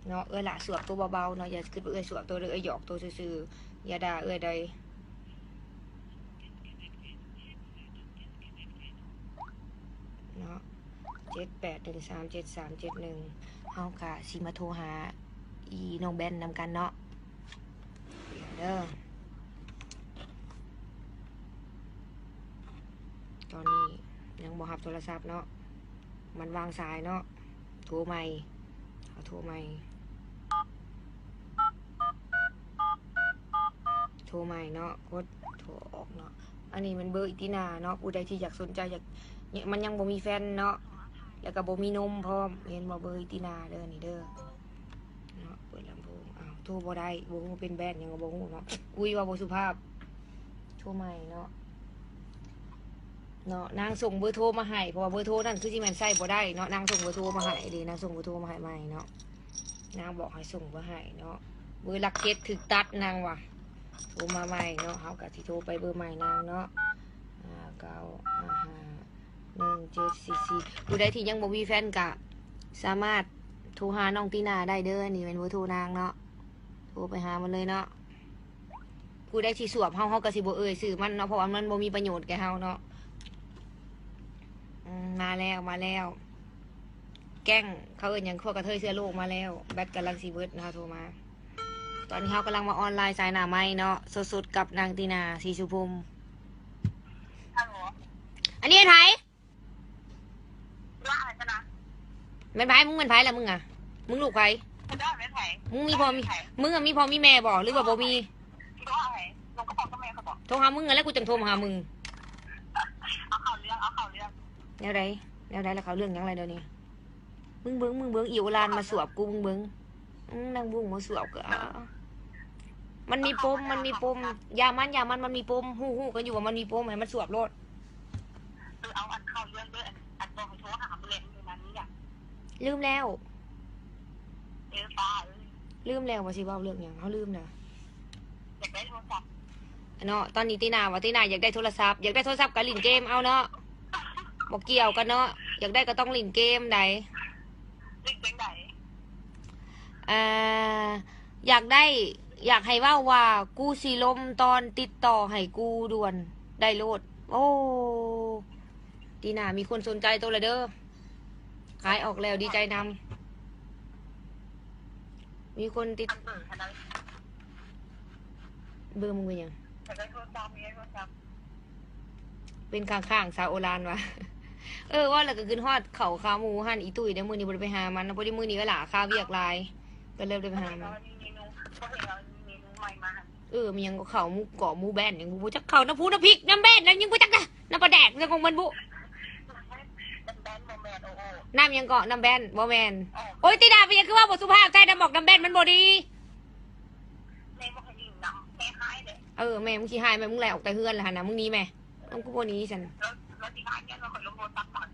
เนาะล่ะสวบตัวเบาๆเนาะอย่าขึ้นไปสวบตัวเลยหยอกตัวซื่อๆอย่าด่าใดเนาะ78137371เฮากะสิมาโทรหาอีน้องแบนนำกันเนาะเด้อตอนนี้ยังบ่รับโทรศัพท์เนาะมันวางสายเนาะโทรใหม่เอาโทรใหม่เนาะกดโทรออกเนาะอันนี้มันเบอร์อิตินาเนาะผู้ใดที่อยากสนใจอยากเนี่ยมันยังบ่มีแฟนเนาะแล้วก็บ่มีนมพร้อมเห็นบ่เบอร์อิตินาเด้อนี่เด้อเนาะเปิดลำโพงอ้าวโทรบ่ได้บ่ฮู้เป็นแบนยังก็บ่ฮู้เนาะอุ้ยว่าบ่สุภาพโทรใหม่เนาะนางส่งเบอร์โทรมาให้เพราะว่าเบอร์โทรนั่นคือสิแม่นใช้บ่ได้เนาะนางส่งเบอร์โทรมาให้เด้นางส่งเบอร์โทรมาให้ใหม่เนาะนางบอกให้ส่งเบอร์ให้เนาะเบอร์หลัก7ถึกตัดนางว่ะโทรมาใหม่เนาะเฮาก็สิโทรไปเบอร์ใหม่นางเนาะ9551744ผู้ใดที่ยังบ่มีแฟนก็สามารถโทรหาน้องตีนาได้เด้อนี่เป็นเบอร์โทรนางเนาะโทรไปหามันเลยเนาะผู้ใดที่สวบเฮาก็สิบ่เอ่ยชื่อมันเนาะเพราะว่ามันบ่มีประโยชน์แก่เฮาเนาะมาแล้วแกล้งเขาเอิ้นหยังพวกกระเทยเสื้อโลกมาแล้วแบตกำลังสิเบิดนะคะโทรมาตอนนี้เฮากำลังมาออนไลน์สายหน้าไม้เนาะสดๆกับนางตีนาศรีสุพรม ฮัลโหล อันนี้เป็นไผ ว่าอะไรกันนะ เป็นไผมึงเป็นไผล่ะมึงอ่ะมึงลูกไผ คุณได้ไม่ไผ่ มึงมีพ่อมีมึงอ่ะมีพ่อมีแม่บ่หรือว่าบ่มี ตัวอะไรลงกระป๋องก็ไม่เขาบอก โทรหามึงอ่ะแล้วกูจังโทรมาหามึง เอาข่าวเรื่องแนวใดแล้วเขาเรื่องหยังไรเดี๋ยวนี้มึงเบิ้งอีโอลานมาสวบกูมึงเบิ้งนางบุ้งมาสวบก็มันมีปมยามันมันมีปมฮู้กันอยู่ว่ามันมีปมให้มันสวบโลด เอาอันข่าวเรื่องด้วยอันตัวของโทรหาเบลนอยู่นั้นนี่อ่ะ ลืมแล้ว ป้า ลืมแล้วว่าสิเว้าเรื่องหยังเฮาลืมน่ะ อยากได้โทรศัพท์ เนาะตอนนี้ตีนาอยากได้โทรศัพท์ก็เล่นเกมเอาเนาะบ่เกี่ยวกันเนาะอยากได้ก็ต้องเล่นเกมใด ลิงก์เป็นไหน อยากให้เว้าว่ากูสิลมตอนติดต่อให้กูด่วนได้โลดโอ้ตีนามีคนสนใจตัวละเด้อขายออกแล้วดีใจนำมีคนติด อันเบอร์ขนาด เบอร์มึงเป็นหยัง อยากได้โทรศัพท์มีโทรศัพท์ เป็นข้างๆสาวโอรานวะ ว่าแล้วก็ขึ้นฮอดเขาขาหมูหันอีตุ้ยได้มื้อนี้บ่ได้ไปหามันนะบ่ได้มื้อนี้ก็หล่าค่าเวียกหลายก็เลยได้ไปหามัน มีเมนูก็เห็นเรามีเมนูใหม่มา มีหยังก็ข้าวหมูกรอบหมูแบนหยังบ่จักข้าวน้ำพุน้ำพริกน้ำแบนแล้วยังบ่จักนะน้ำปลาแดกเรื่องของมันบุ เป็นแบนโมเมนต์โอ้โห น้ำหยังเกาะน้ำแบนบ่แม่นโอ้ยติดาไปยังคือว่าบ่สุภาพใส่น้ำบอกน้ำแบนมันบ่ดี ในบอกให้ยิงน้ำแค่หายเลย แม่มึงขี้หายแม่มึงไล่ออกแต่เฮือนแล้วหั่นน่ะมึงหนี้แม่มึงกูบ่หนี้ฉัน แล้วที่หายเนี่ยเราคอยลงโทรศัพท์ก่อน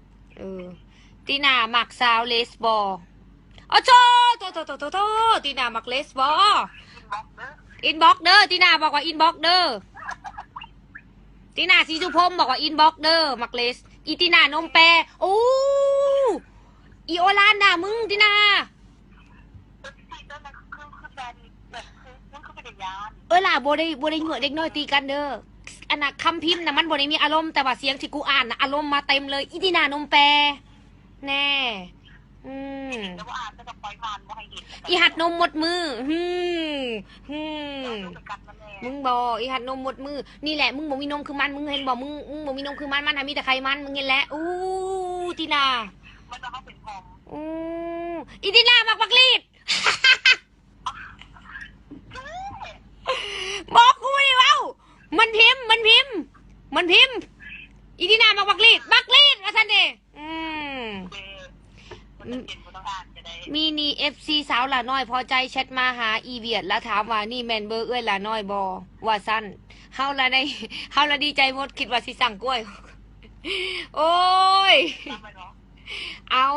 ตีนามักสาวเลสบอลโทตีนามักเลสบอล อินบ็อกเด้อ อินบ็อกเด้อตีนาบอกว่าอินบ็อกเด้อตีนาสีสุพรมบอกว่าอินบ็อกเด้อมักเลสอีตีนานมแปรโอ้อีโอลานน่ะมึงตีนา ที่ต้นนั้นคือแบนแบบคือมันคือเป็นยาน ล่ะบ่ได้เหงือเด็กน้อยตีกันเด้ออันน่ะคำพิมพ์น่ะมันบ่ได้มีอารมณ์แต่ว่าเสียงที่กูอ่านน่ะอารมณ์มาเต็มเลยอีตีนานมแปรแน่แล้วอ่านก็จะปล่อยผ่านว่าให้เห็น อีหัดนมหมดมือมึงบอกอีหัดนมหมดมือนี่แหละมึงบอกมีนมคือมันมึงเห็นบอกมึงบอกมีนมคือมันมีแต่ไขมันมึงเห็นแล้วตีนา มันจะเข้าเป็นพรม อีตีนามักลีดบอกกูไม่ได้เว้ามันพิมพ์อีตีนามักลีดว่าซั่นเด้มีนี่ FC สาวหล่าน้อยพอใจแชทมาหาอีเวียดแล้วถามว่านี่แมนเบอร์หล่าน้อยบอว่าสั้นเฮาละดีใจหมดคิดว่าสิสั่งกล้วย โอ้ยเอา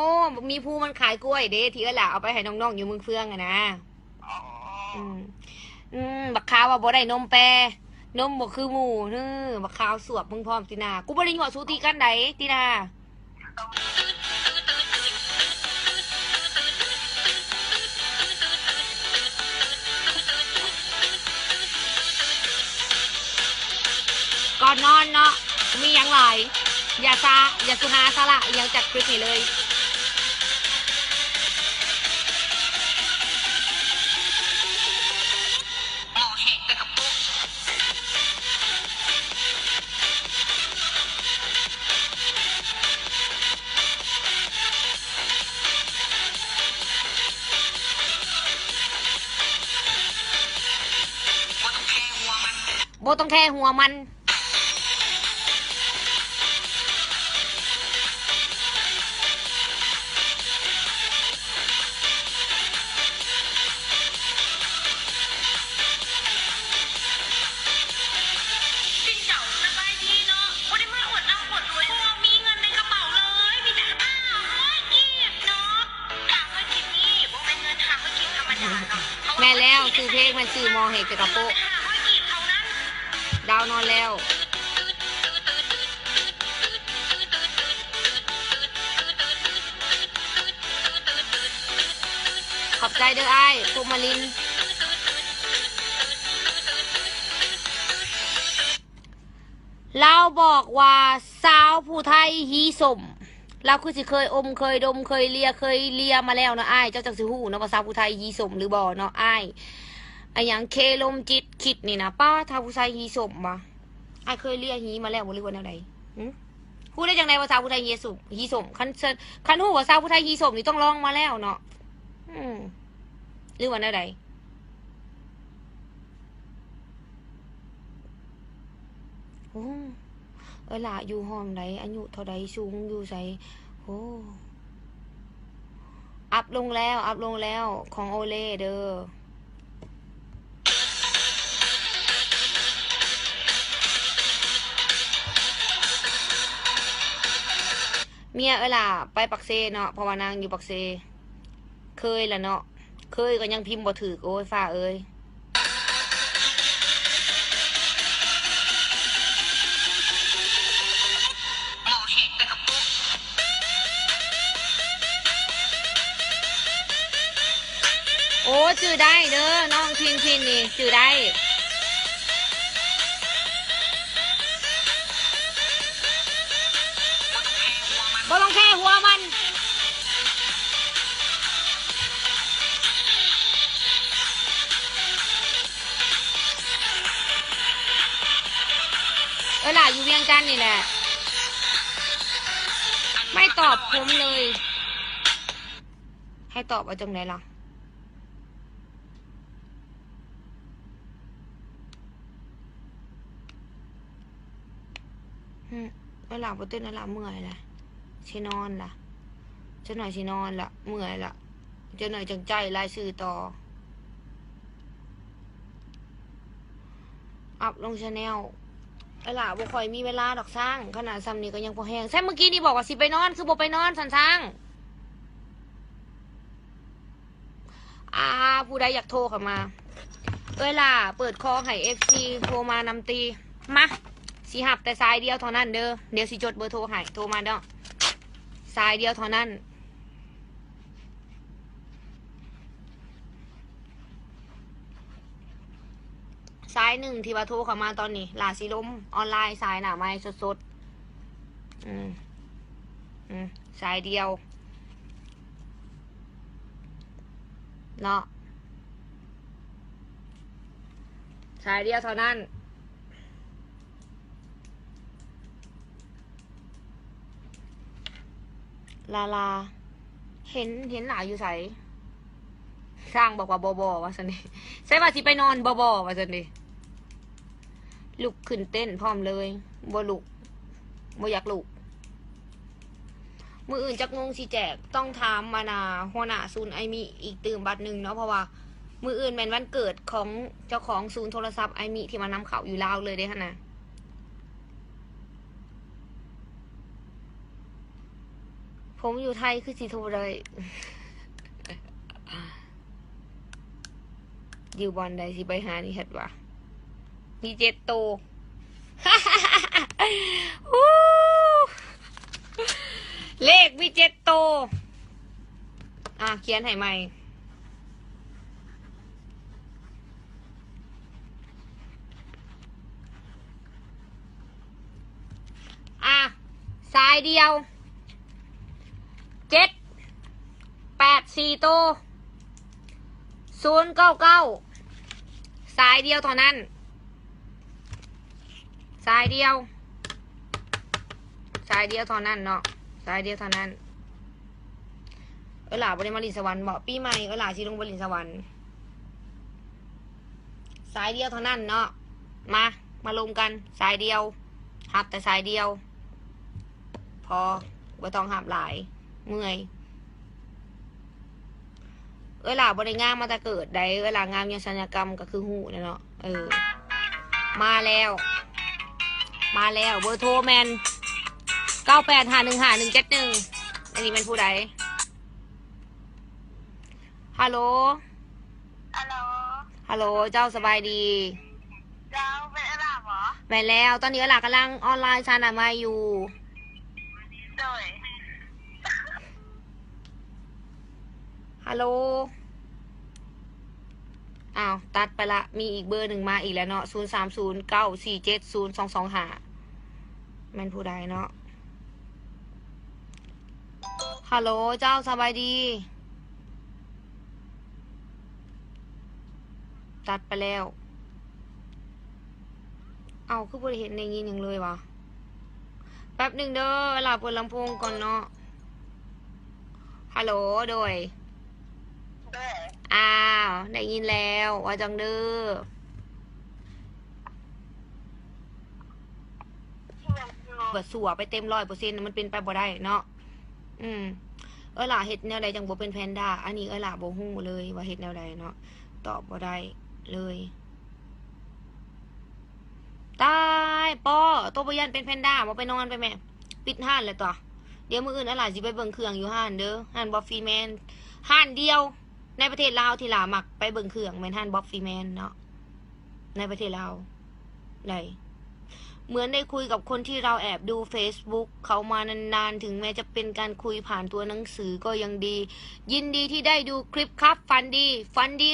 มีผู้มันขายกล้วยเด้ที่หล่าเอาไปให้น้องๆอยู่เมืองเฟืองอะนะบักขาวว่าบ่ได้นมแปรนมบ่คือหมูบักขาวสวบมึงพร้อมตินากูบ่ได้ยั่วสู้ตีกันไดตินา อนนอนเนาะมียังหลายอย่าสุนาซาละยังจัดคลิปนี้เลยหมอแหกไปกับปุ๊โบต้องแค่หัวมันแม่แล้วคือเพลงมันชื่อมองเหตุกระโปะดาวนอนแล้วขอบใจเด้อไอ้ภูมิลินเราบอกว่าสาวผู้ไทยฮีสมเราคือสิเคยอมเคยดมเคยเลียมาแล้วเนาะอ้ายเจ้าจักสิฮู้เนาะภาษาผู้ไทยฮีสมหรือบ่เนาะอ้ายไอ้หยังเคลมจิตคิดนี่นะป้าถ้าผู้ชายฮีสมบ่อ้ายเคยเลียฮีมาแล้วบ่หรือว่าแนวใดฮู้ได้จังได๋ภาษาผู้ไทยฮีสมคันฮู้ว่าภาษาผู้ไทยฮีสมนี่ต้องลองมาแล้วเนาะหรือว่าแนวใดโอ้ล่ะอยู่ห้องใดอายุเท่าใดสูงอยู่ไสโอ้อัพลงแล้วของโอเล่เด้อเมียล่ะไปปักเซเนาะเพราะว่านางอยู่ปักเซเคยล่ะเนาะเคยก็ยังพิมพ์บ่ถูกโอ้ยฟ้าเอ้ยโอ้จื้อได้เด้อน้องทินนี่จื้อได้บ่ต้องแค่หัวมันล่ะอยู่เวียงจันทน์นี่แหละไม่ตอบผมเลยให้ตอบว่าจังไหนล่ะเวลาบ่เต้นเวลาเมื่อยล่ะสินอนล่ะจะหน่อยสินอนล่ะเมื่อยล่ะจะหน่อยจังใจรายชื่อต่ออัพลงชาแนลล่ะบ่ค่อยมีเวลาดอกสร้างขนาดซ้ำนี้ก็ยังพอแห้งแซ่เมื่อกี้นี่บอกว่าสิไปนอนคือบ่ไปนอนสันสร้างผู้ใดอยากโทรเข้ามาล่ะเปิดคอให้ FC โทรมานำตีมาสิหับแต่สายเดียวเท่านั้นเด้อเดี๋ยวสิจดเบอร์โทรให้โทรมาเด้อสายเดียวเท่านั้นสายหนึ่งที่ว่าโทรเข้ามาตอนนี้ลาสิลมออนไลน์สายหน้าไม้สดสายเดียวเนาะสายเดียวเท่านั้นลาเห็นหลายอยู่ใสสร้างบอกว่าบอว่าสันนี่ใช่ว่าสิไปนอนบอว่าสันนี่ลุกขึ้นเต้นพร้อมเลยบ่ลุกบ่อยากลุกมืออื่นจักงงสิแจกต้องถามมานาหัวหน้าศูนย์ไอมีอีกตื่มบัตรหนึ่งเนาะเพราะว่ามืออื่นแม่นวันเกิดของเจ้าของศูนย์โทรศัพท์ไอมีที่มานำเขาอยู่ลาวเลยเด้ฮะนะผมอยู่ไทยคือสิโทรเลยอยู่บอลใดสิไปหานี่เห็ดวะมีเจ็ดโตเลขมีเจ็ดโตเขียนให้ใหม่ สายเดียว784ตัว099สายเดียวเท่านั้นสายเดียวเท่านั้นเนาะสายเดียวเท่านั้นหล่าบริมาลินสวรรค์บอกปีใหม่หล่าชีลงบรินสวรรค์สายเดียวเท่านั้นเนาะมาลงกันสายเดียวหับแต่สายเดียวพอไม่ต้องหับหลายเมื่อยหล่าบริงามมาแต่เกิดได้หล่างามยังสัญญกรรมก็คือหูเนาะมาแล้วเบอร์โทรแมน98515171อันนี้เป็นผู้ใดฮัลโหลเจ้าสบายดีเจ้าเป็นอะไรหรอแม่แล้วตอนนี้หลากำลังออนไลน์ชานามาอยู่โดยฮัลโหลอ้าวตัดไปละมีอีกเบอร์หนึ่งมาอีกแล้วเนาะ0309470225แม่นผู้ใดเนาะฮัลโหลเจ้าสบายดีตัดไปแล้วเอาคือบริเห็นในยินอย่างเลยวะแป๊บหนึ่งเด้อเวลาเปิดลำโพงก่อนเนาะฮัลโหลโดยอ้าวได้ยินแล้วว่าจังเด้อเปิดสัวไปเต็ม100%มันเป็นไปบ่ได้เนาะหล่าเฮ็ดแนวใดจังบ่เป็นแพนด้าอันนี้หล่าบ่ฮู้เลยว่าเฮ็ดแนวใดเนาะตอบบ่ได้เลยตายปอตัวบ่ยันเป็นแพนด้าบ่ไปนอนไปแม่ปิดห้านเลยต่อเดี๋ยวมื้ออื่นหล่าสิไปเบิ่งเครื่องอยู่ห้านเด้อห้านบอฟฟี่แมนห้านเดียวในประเทศลาวที่หล่ามักไปเบิ่งเครื่องแม่นห้านบอฟฟี่แมนเนาะในประเทศลาวได้เหมือนได้คุยกับคนที่เราแอบดู Facebook เขามานานๆถึงแม้จะเป็นการคุยผ่านตัวหนังสือก็ยังดียินดีที่ได้ดูคลิปครับฟันดี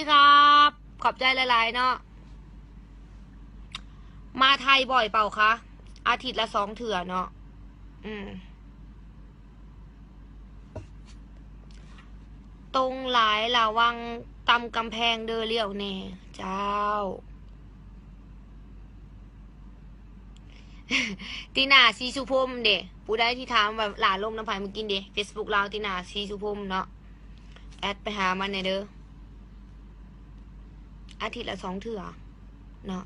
ครับขอบใจหลายๆเนาะมาไทยบ่อยเปล่าคะอาทิตย์ละ2 เถื่อเนาะตรงหลายระวังตำกำแพงเดอเลี้ยวแน่เจ้าตีนาซีสุพมเด้ผู้ใดที่ถามแบบหลาลมน้ำพายมากินเด้ Facebook ลาวตีนาซีสุพมเนาะแอดไปหามันเด้ออาทิตย์ละ2 เถื่อเนาะ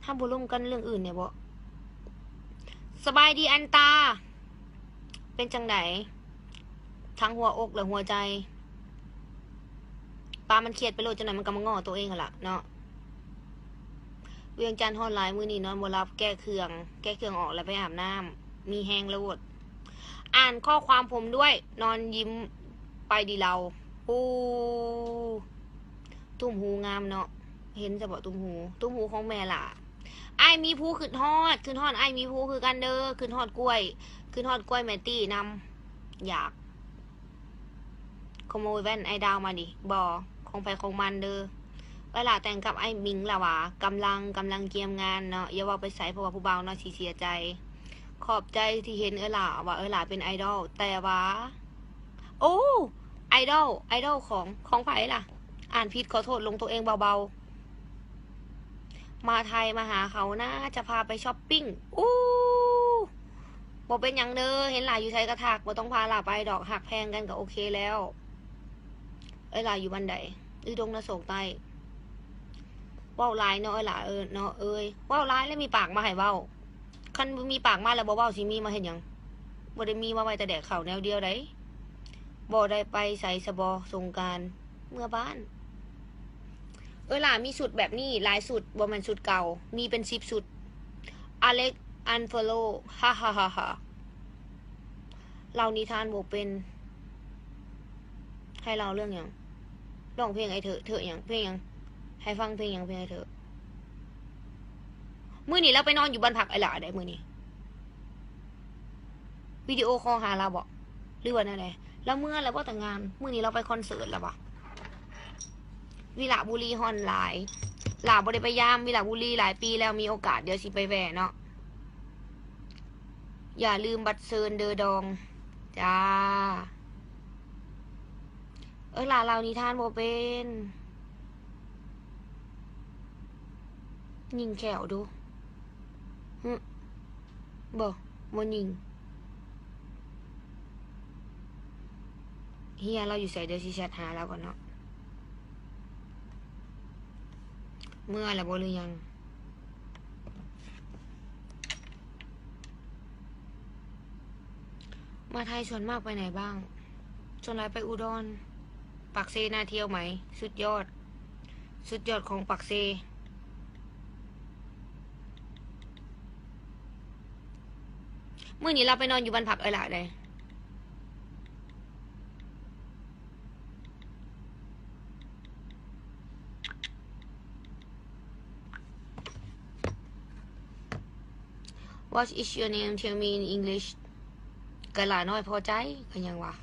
ถ้าบุร่มกันเรื่องอื่นเนี่ยบ่สบายดีอันตาเป็นจังไหนทั้งหัวอกและหัวใจปลามันเครียดไปโลดจังไหนมันก็มาง้อตัวเองล่ะเนาะเวียงจันทร์ฮอดไลน์มื้อนี้นอนบ่หลับแก้เครื่องออกแล้วไปอาบน้ำมีแห้งแล้วอดอ่านข้อความผมด้วยนอนยิ้มไปดีเราตุ่มหูงามเนาะเห็นจะบอกตุ่มหูของแม่ล่ะไอ้มีผู้ขึ้นฮอดไอ้มีผู้คือกันเด้อขึ้นฮอดกล้วยแมตตี้นำอยากขโมยแว่นไอ้ดาวมาดิบอของไฟของมันเด้อเวลาแต่งกับไอ้มิงล่ะวะกำลังเกียมงานเนาะอย่าว่าไปใส่เพราะว่าผู้บ่าวเนาะเสียใจขอบใจที่เห็นล่ะว่าล่ะเป็นไอดอลแต่ว่าโอ้ไอดอลของไฟล่ะอ่านผิดขอโทษลงตัวเองเบาๆมาไทยมาหาเขานะจะพาไปช้อปปิ้งบอกเป็นอย่างเด้อเห็นหลายอยู่ไทยกระถากบอกต้องพาหลาไปดอกหักแพงกันก็โอเคแล้วหลายอยู่บันไดดงนะโศกใต้ว่าวลายเนาะหลาเนาะว่าวลายแล้วมีปากมาให้เว้าคันมีปากมาแล้วบ่เว้าสิมีมาเห็นยังบ่ได้มีมาไว้แต่แดกเข่าแนวเดียวได้บ่ได้ไปใส่สบอสงการเมื่อบ้านหลามีสุดแบบนี้หลายสุดบ่มันสุดเก่ามีเป็น10 สุดอเล็กอันฟอลโล่ฮ่าเรานิทานโบเป็นให้เราเรื่องอย่างร้องเพลงไอเถอะอย่างเพลงอย่างให้ฟังเพลงอย่างเพลงไอเถอะมื้อนี้เราไปนอนอยู่บ้านพักไอหล่าได้มื้อนี้วิดีโอคอลหาเราบอกหรือว่าอะไรแล้วเมื่อแล้วว่าแต่งงานมื้อนี้เราไปคอนเสิร์ตแล้วปะ วิระบุรีฮอนหลายหลาบ่ได้ไปยามวิระบุรีหลายปีแล้วมีโอกาสเดี๋ยวสิไปแวะเนาะอย่าลืมบัตรเซินเดอดองจ้าหลาเรานิทานบ่เป็นยิงแขวดูบ่ยิงเฮียเราอยู่ใส่เดี๋ยวสิแชทหาแล้วก่อนเนาะเมื่อแล้วบ่หรือยังมาไทยส่วนมากไปไหนบ้างส่วนใหญ่ไปอุดรปักเซน่าเที่ยวไหมสุดยอดของปักเซเมื่อนี้เราไปนอนอยู่บ้านพักล่ะเลยWhat is your name? Tell me in English กะหลาน้อยพอใจกันยังวะ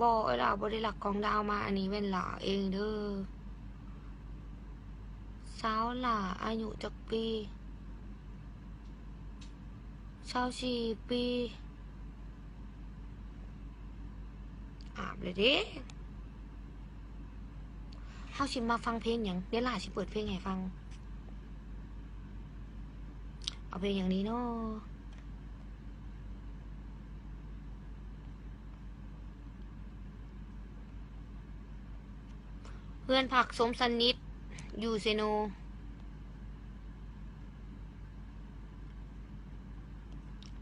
บอกล่ะบริหลักของดาวมาอันนี้เป็นหล่าเองเด้อสาวหล่าอายุจักปี24 ปีอาบเลยเด้เฮาสิมาฟังเพลงหยังเดี๋ยวล่าสิเปิดเพลงให้ฟังเอาเพลงอย่างนี้เนาะเพื่อนผักสมสนิทอยู่เซโน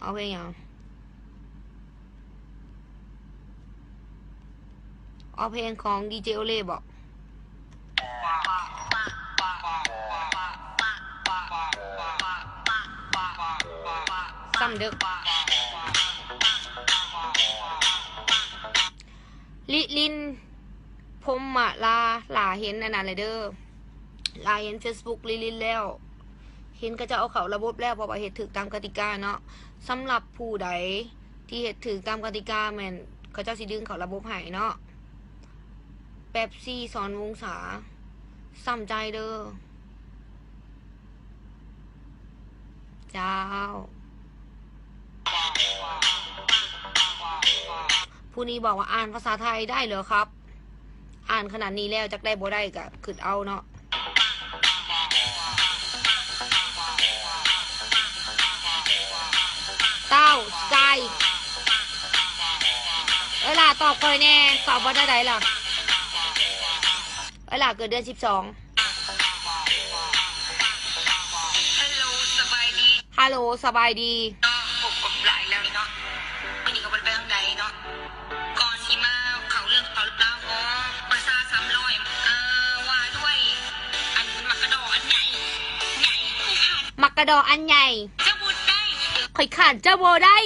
เอาเพลงอย่างเอาเพลงของดีเจโอเล่บอกซ้ำเด็กลินพมอะลาเห็นอันนั้นเลยเด้อลาเห็น Facebook ลินแล้วเห็นก็จะเอาเขาระบบแล้วเพราะว่าเหตุถึกตามกติกาเนาะสำหรับผู้ใดที่เหตุถึกตามกติกาแม่นเขาเจ้าสิดึงเขาระบบให้เนาะแป๊บซี่สอนวงศาซ้ำใจเด้อเจ้าผู้นี้บอกว่าอ่านภาษาไทยได้เหรอครับอ่านขนาดนี้แล้วจักได้บ่ได้ก็ขึ้นเอาเนาะเต้าใจล่ะตอบคอยแน่ตอบว่าได้ล่ะล่ะเกิดเดือน12ฮัลโหลสบายดีฮัลโหลสบายดีเนาะผมกดหลายแล้วนี่เนาะวันนี้ก็เป็นไปทางใดเนาะก่อนที่มาเขาเรื่องเขาเล่าภาษา300ว่าด้วยอันมักกะดออันใหญ่มักกะดออันใหญ่จะบุดได้ข่อยขาดเจ้าโบได้